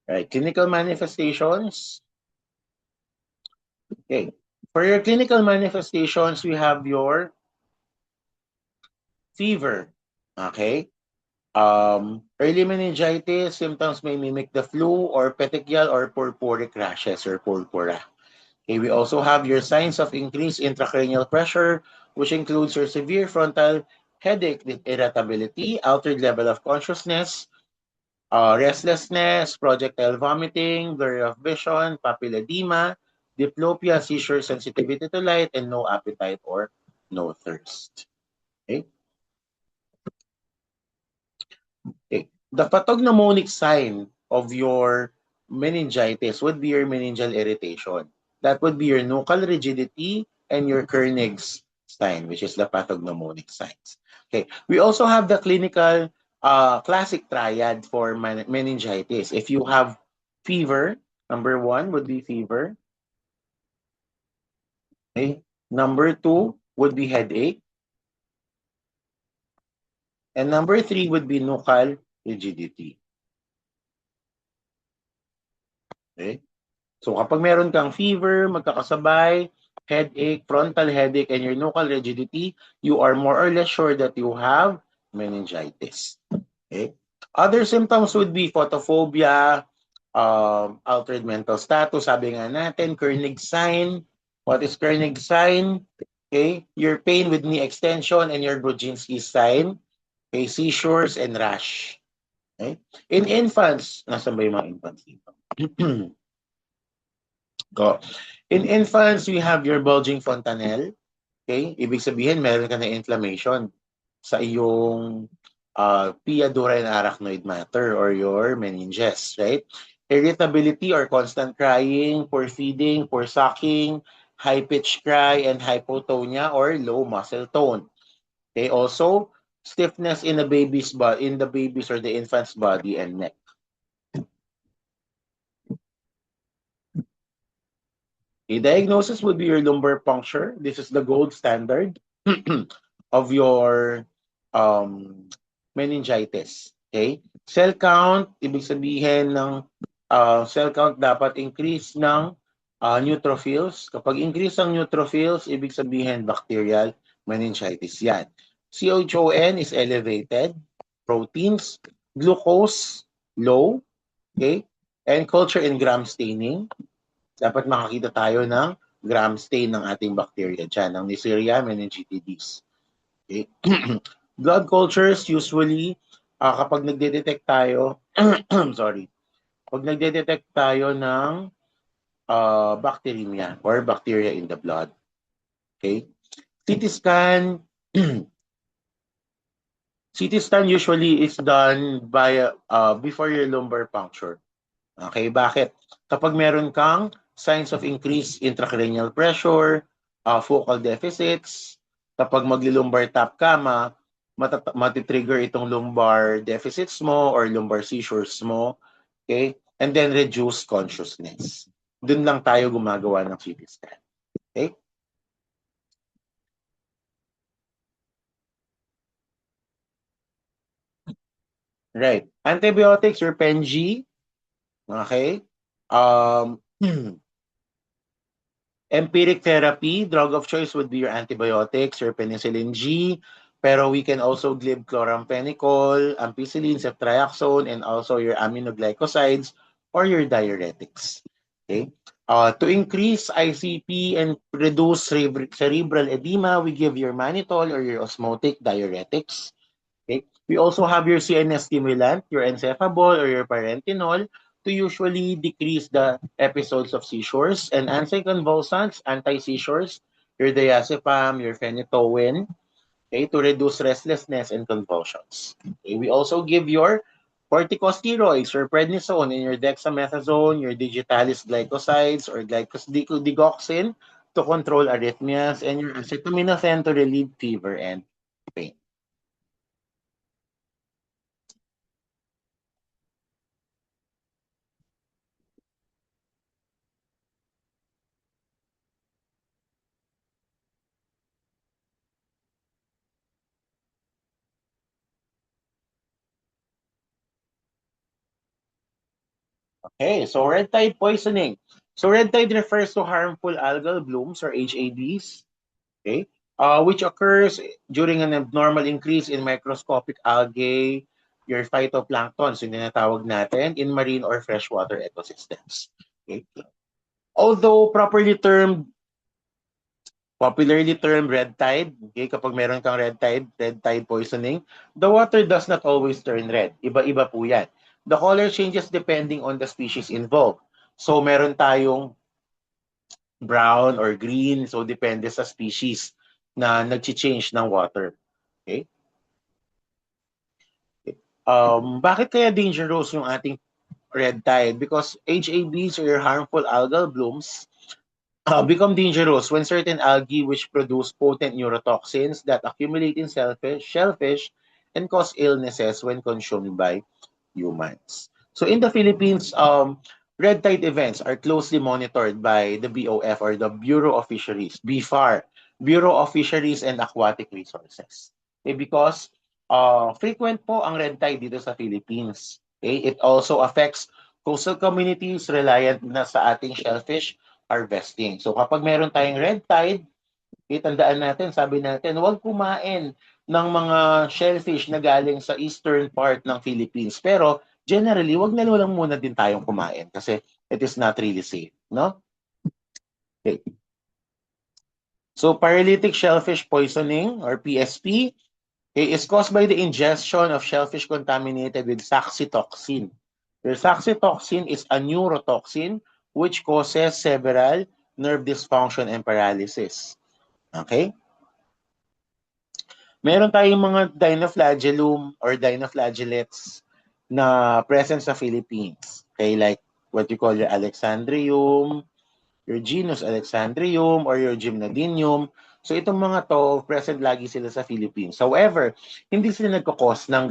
Right, clinical manifestations. Okay. For your clinical manifestations, we have your fever. Okay. Early meningitis symptoms may mimic the flu or petechial or purpuric rashes or purpura. Okay, we also have your signs of increased intracranial pressure, which includes your severe frontal headache with irritability, altered level of consciousness, restlessness, projectile vomiting, blurry of vision, papilledema, diplopia, seizure, sensitivity to light, and no appetite or no thirst. Okay? Okay. The pathognomonic sign of your meningitis would be your meningeal irritation. That would be your nuchal rigidity and your Kernig's sign, which is the pathognomonic signs. Okay. We also have the clinical classic triad for meningitis. If you have fever, number one would be fever. Okay. Number two would be headache. And number three would be nuchal rigidity. Okay. So kapag meron kang fever, magkakasabay, headache, frontal headache, and your nuchal rigidity, you are more or less sure that you have meningitis. Okay? Other symptoms would be photophobia, altered mental status, sabi nga natin, Kernig's sign. What is Kernig's sign? Okay? Your pain with knee extension and your Brudzinski's sign. Okay? Seizures and rash. Okay? In infants, nasan ba yung mga infants dito? Go. In infants, we have your bulging fontanelle. Okay? Ibig sabihin, meron ka na inflammation sa iyong pia dura and arachnoid matter or your meninges, right? Irritability or constant crying, poor feeding, poor sucking, high-pitched cry, and hypotonia or low muscle tone. Okay? Also, stiffness in the baby's or the infant's body and neck. A diagnosis would be your lumbar puncture. This is the gold standard of your um, meningitis. Okay? Cell count, ibig sabihin ng cell count dapat increase ng neutrophils. Kapag increase ng neutrophils, ibig sabihin bacterial meningitis yan. CHON is elevated, proteins, glucose low, okay? And culture in gram staining. Dapat makakita tayo ng gram stain ng ating bacteria dyan, ng Neisseria meningitidis. Okay? Blood cultures usually, kapag nagde-detect tayo, sorry, pag nagde-detect tayo ng bacteremia or bacteria in the blood. Okay? CT scan, CT scan usually is done by before your lumbar puncture. Okay, bakit? Kapag meron kang signs of increased intracranial pressure, focal deficits, kapag magli-lumbar tap ka, matitrigger itong lumbar deficits mo or lumbar seizures mo, okay? And then reduce consciousness. Doon lang tayo gumagawa ng CT scan. Okay? Right. Antibiotics or PENG, okay? Um, Empiric therapy, drug of choice would be your antibiotics, your penicillin G, pero we can also give chloramphenicol, ampicillin, ceftriaxone, and also your aminoglycosides or your diuretics. Okay? To increase ICP and reduce cerebral edema, we give your mannitol or your osmotic diuretics. Okay? We also have your CNS stimulant, your encefabol or your parentinol, to usually decrease the episodes of seizures, and anticonvulsants, anti-seizures, your diazepam, your phenytoin, okay, to reduce restlessness and convulsions. Okay, we also give your corticosteroids, your prednisone, and your dexamethasone, your digitalis glycosides or digoxin to control arrhythmias, and your acetaminophen to relieve fever and pain. Okay, so red tide poisoning. So red tide refers to harmful algal blooms or HABs, okay, which occurs during an abnormal increase in microscopic algae, your phytoplankton, so tinatawag natin, in marine or freshwater ecosystems. Okay. Although popularly termed red tide, okay, kapag meron kang red tide poisoning, the water does not always turn red. Iba-iba po yan. The color changes depending on the species involved. So meron tayong brown or green, so depende sa species na nag-change ng water. Okay? Bakit kaya dangerous yung ating red tide? Because HABs or harmful algal blooms become dangerous when certain algae which produce potent neurotoxins that accumulate in shellfish and cause illnesses when consumed by humans. So in the Philippines, red tide events are closely monitored by the BOF or the Bureau of Fisheries, BFAR, Bureau of Fisheries and Aquatic Resources. Okay, because frequent po ang red tide dito sa Philippines. Okay? It also affects coastal communities reliant na sa ating shellfish harvesting. So kapag meron tayong red tide, itandaan natin, sabi natin, huwag kumain ng mga shellfish na galing sa eastern part ng Philippines. Pero generally, wag na lang muna din tayong kumain kasi it is not really safe, no? Okay. So paralytic shellfish poisoning or PSP is caused by the ingestion of shellfish contaminated with saxitoxin. The saxitoxin is a neurotoxin which causes several nerve dysfunction and paralysis. Okay? Meron tayong mga dinoflagellum or dinoflagellates na present sa Philippines. Okay, like what you call your Alexandrium, your genus Alexandrium, or your Gymnadinium. So itong mga to, present lagi sila sa Philippines. However, hindi sila nagkakos ng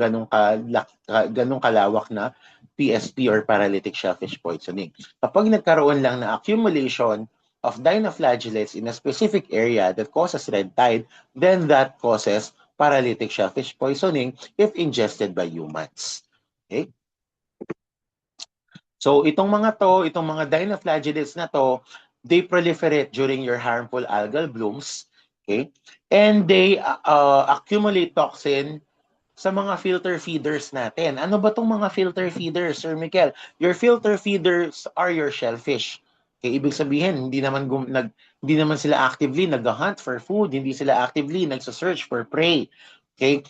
ganong kalawak na PSP or paralytic shellfish poisoning. Kapag nagkaroon lang na accumulation of dinoflagellates in a specific area that causes red tide, then that causes paralytic shellfish poisoning if ingested by humans. Okay? So itong mga dinoflagellates na to, they proliferate during your harmful algal blooms, okay? And they accumulate toxin sa mga filter feeders natin. Ano ba tong mga filter feeders, Sir Mikel? Your filter feeders are your shellfish. Okay, ibig sabihin, hindi naman sila actively nag-hunt for food, hindi sila actively nagsa-search for prey. Okay?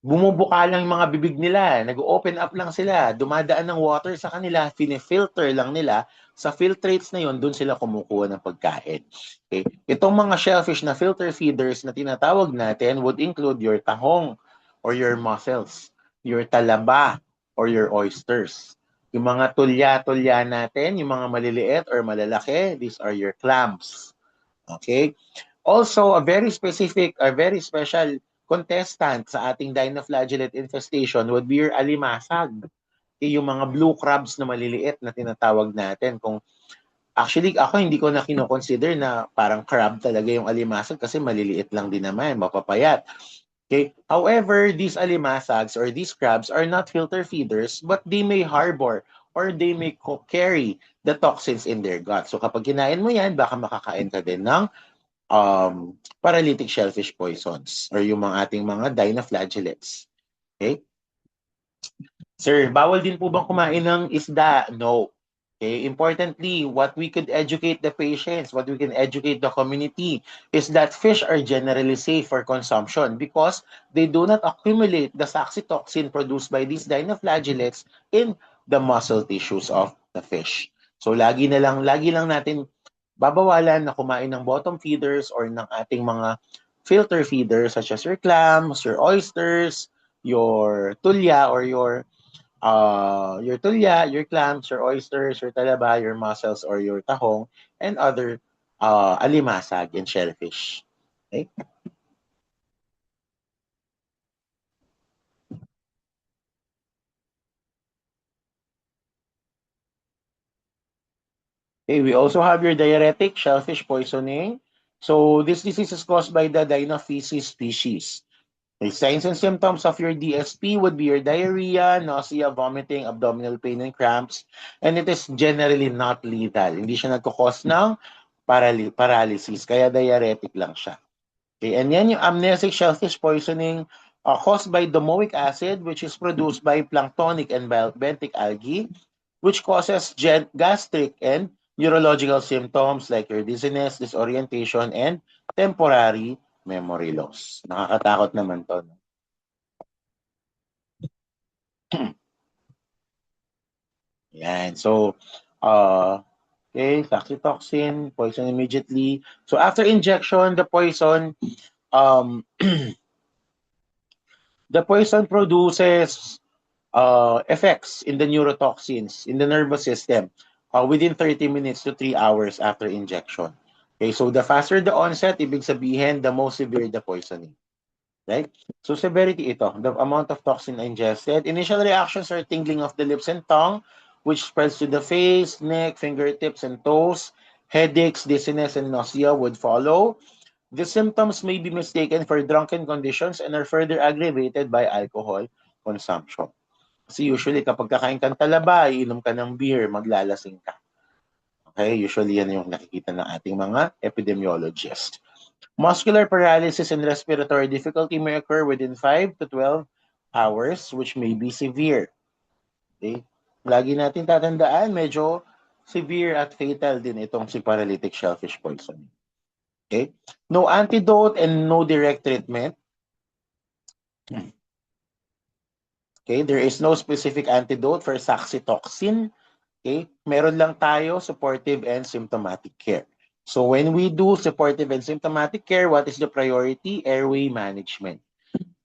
Bumubuka lang yung mga bibig nila, nag-open up lang sila, dumadaan ng water sa kanila, fine-filter lang nila, sa filtrates na yon, doon sila kumukuha ng pagkain. Okay? Itong mga shellfish na filter feeders na tinatawag natin would include your tahong or your mussels, your talaba or your oysters. Yung mga tulya-tulya natin, yung mga maliliit or malalaki, these are your clams. Okay? Also, a very special contestant sa ating dinoflagellate infestation would be your alimasag. Yung mga blue crabs na maliliit na tinatawag natin. Actually, ako hindi ko na kino-consider na parang crab talaga yung alimasag kasi maliliit lang din naman, mapapayat. Okay? However, these alimasags or these crabs are not filter feeders, but they may harbor or they may carry the toxins in their gut. So kapag kinain mo yan, baka makakain ka din ng paralytic shellfish poisons or yung mga ating mga dinoflagellates. Okay? Sir, bawal din po bang kumain ng isda? No. Okay, importantly, what we could educate the patients, what we can educate the community is that fish are generally safe for consumption because they do not accumulate the saxitoxin produced by these dinoflagellates in the muscle tissues of the fish. So lagi lang natin babawalan na kumain ng bottom feeders or ng ating mga filter feeders such as your clams, your oysters, your tulya or your tulya, your clams, your oysters, your talaba, your mussels, or your tahong, and other alimasag and shellfish. Okay? Okay, we also have your diuretic shellfish poisoning. So this disease is caused by the Dinophysis species. The signs and symptoms of your DSP would be your diarrhea, nausea, vomiting, abdominal pain, and cramps. And it is generally not lethal. Hindi siya nagkakos ng paralysis, kaya diuretic lang siya. Okay, and yan yung amnesic shellfish poisoning caused by domoic acid, which is produced by planktonic and benthic algae, which causes gastric and neurological symptoms like your dizziness, disorientation, and temporary memory loss. Nakakatakot naman to. Yan. So, okay, saxitoxin, poison immediately. So, after injection, um, the poison produces effects in the neurotoxins in the nervous system within 30 minutes to 3 hours after injection. Okay, so the faster the onset, ibig sabihin, the more severe the poisoning. Right? So severity ito, the amount of toxin ingested. Initial reactions are tingling of the lips and tongue, which spreads to the face, neck, fingertips, and toes. Headaches, dizziness, and nausea would follow. The symptoms may be mistaken for drunken conditions and are further aggravated by alcohol consumption. Kasi usually kapag kakain kang talaba, iinom ka ng beer, maglalasing ka. Okay, usually yan yung nakikita ng ating mga epidemiologist. Muscular paralysis and respiratory difficulty may occur within 5 to 12 hours, which may be severe. Okay? Lagi natin tatandaan, medyo severe at fatal din itong si paralytic shellfish poisoning. Okay? No antidote and no direct treatment. Okay, there is no specific antidote for saxitoxin. Okay, meron lang tayo supportive and symptomatic care. So when we do supportive and symptomatic care, what is the priority? Airway management.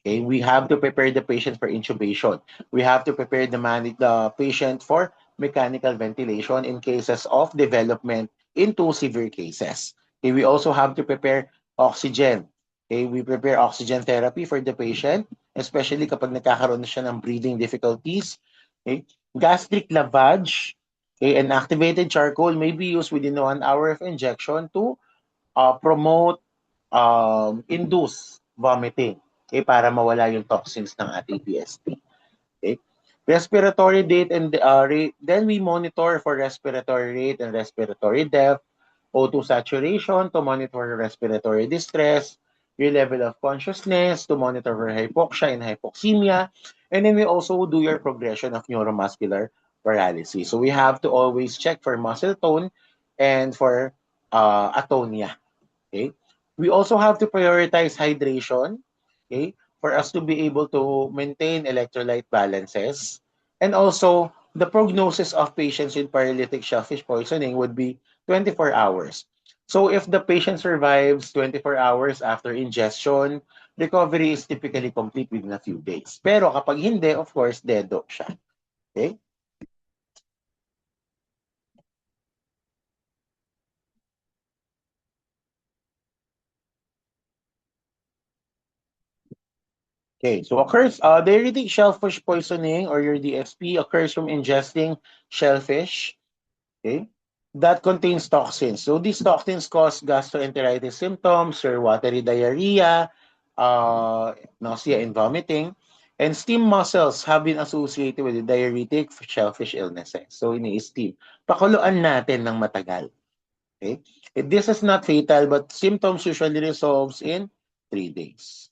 Okay, we have to prepare the patient for intubation. We have to prepare the patient for mechanical ventilation in cases of development into severe cases. Okay, we also have to prepare oxygen. Okay, we prepare oxygen therapy for the patient, especially kapag nagkakaroon na siya ng breathing difficulties. Okay, gastric lavage. Okay, and activated charcoal may be used within 1 hour of injection to promote, induce vomiting. Okay, para mawala yung toxins ng ating PSP. Okay? Respiratory rate and rate, then we monitor for respiratory rate and respiratory depth, O2 saturation to monitor respiratory distress, your level of consciousness to monitor for hypoxia and hypoxemia, and then we also do your progression of neuromuscular paralysis. So we have to always check for muscle tone and for atonia. Okay? We also have to prioritize hydration, okay, for us to be able to maintain electrolyte balances. And also, the prognosis of patients with paralytic shellfish poisoning would be 24 hours. So if the patient survives 24 hours after ingestion, recovery is typically complete within a few days. Pero kapag hindi, of course, dedo siya. Okay? Okay, so diuretic shellfish poisoning or your DSP occurs from ingesting shellfish, okay, that contains toxins. So these toxins cause gastroenteritis symptoms or watery diarrhea, nausea and vomiting, and steam mussels have been associated with the diuretic shellfish illnesses. So ini-steam. Pakuluan natin ng matagal. Okay? This is not fatal, but symptoms usually resolves in 3 days.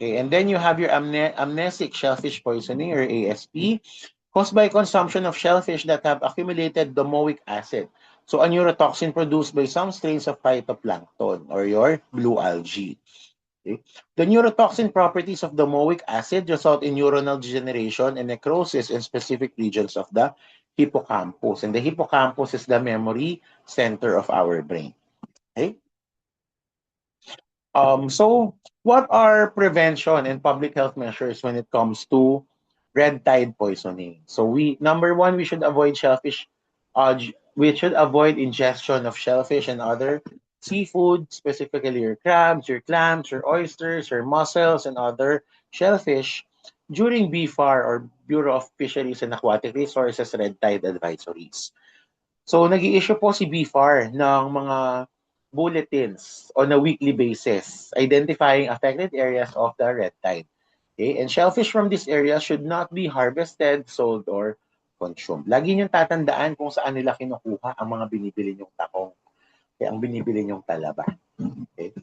Okay, and then you have your amnesic shellfish poisoning or ASP caused by consumption of shellfish that have accumulated domoic acid. So a neurotoxin produced by some strains of phytoplankton or your blue algae. Okay. The neurotoxin properties of domoic acid result in neuronal degeneration and necrosis in specific regions of the hippocampus. And the hippocampus is the memory center of our brain. Okay? So what are prevention and public health measures when it comes to red tide poisoning? So number one, we should avoid shellfish. We should avoid ingestion of shellfish and other seafood, specifically your crabs, your clams, your oysters, your mussels, and other shellfish during BFAR or Bureau of Fisheries and Aquatic Resources red tide advisories. So nag-i-issue po si BFAR ng mga bulletins on a weekly basis, identifying affected areas of the red tide. Okay? And shellfish from this area should not be harvested, sold, or consumed. Lagi niyong tatandaan kung saan nila kinukuha ang mga binibili niyong takong. Okay? Ang binibili niyong talaba. Okay?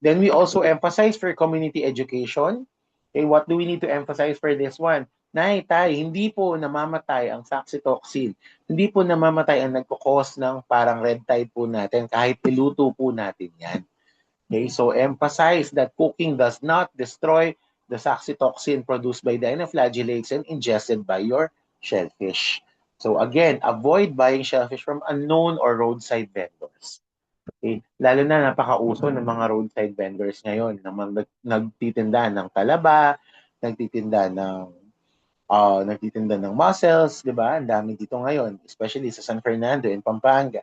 Then we also emphasize for community education. Okay, what do we need to emphasize for this one? Nay, tay, hindi po namamatay ang saxitoxin. Hindi po namamatay ang nagkukos ng parang red tide po natin kahit iluto po natin yan. Okay, so emphasize that cooking does not destroy the saxitoxin produced by the anaphylagillates and ingested by your shellfish. So again, avoid buying shellfish from unknown or roadside vendors. Okay? Lalo na napakauso ng mga roadside vendors ngayon na nagtitinda ng talaba, nagtitinda ng mussels, 'di ba? Ang dami dito ngayon, especially sa San Fernando and Pampanga.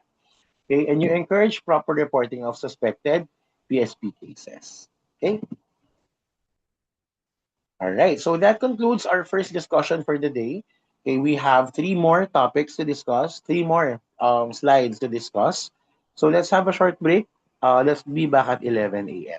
Okay? And you encourage proper reporting of suspected PSP cases. Okay? All right. So that concludes our first discussion for the day. Okay, we have three more topics to discuss, three more slides to discuss. So let's have a short break. Let's be back at 11 a.m.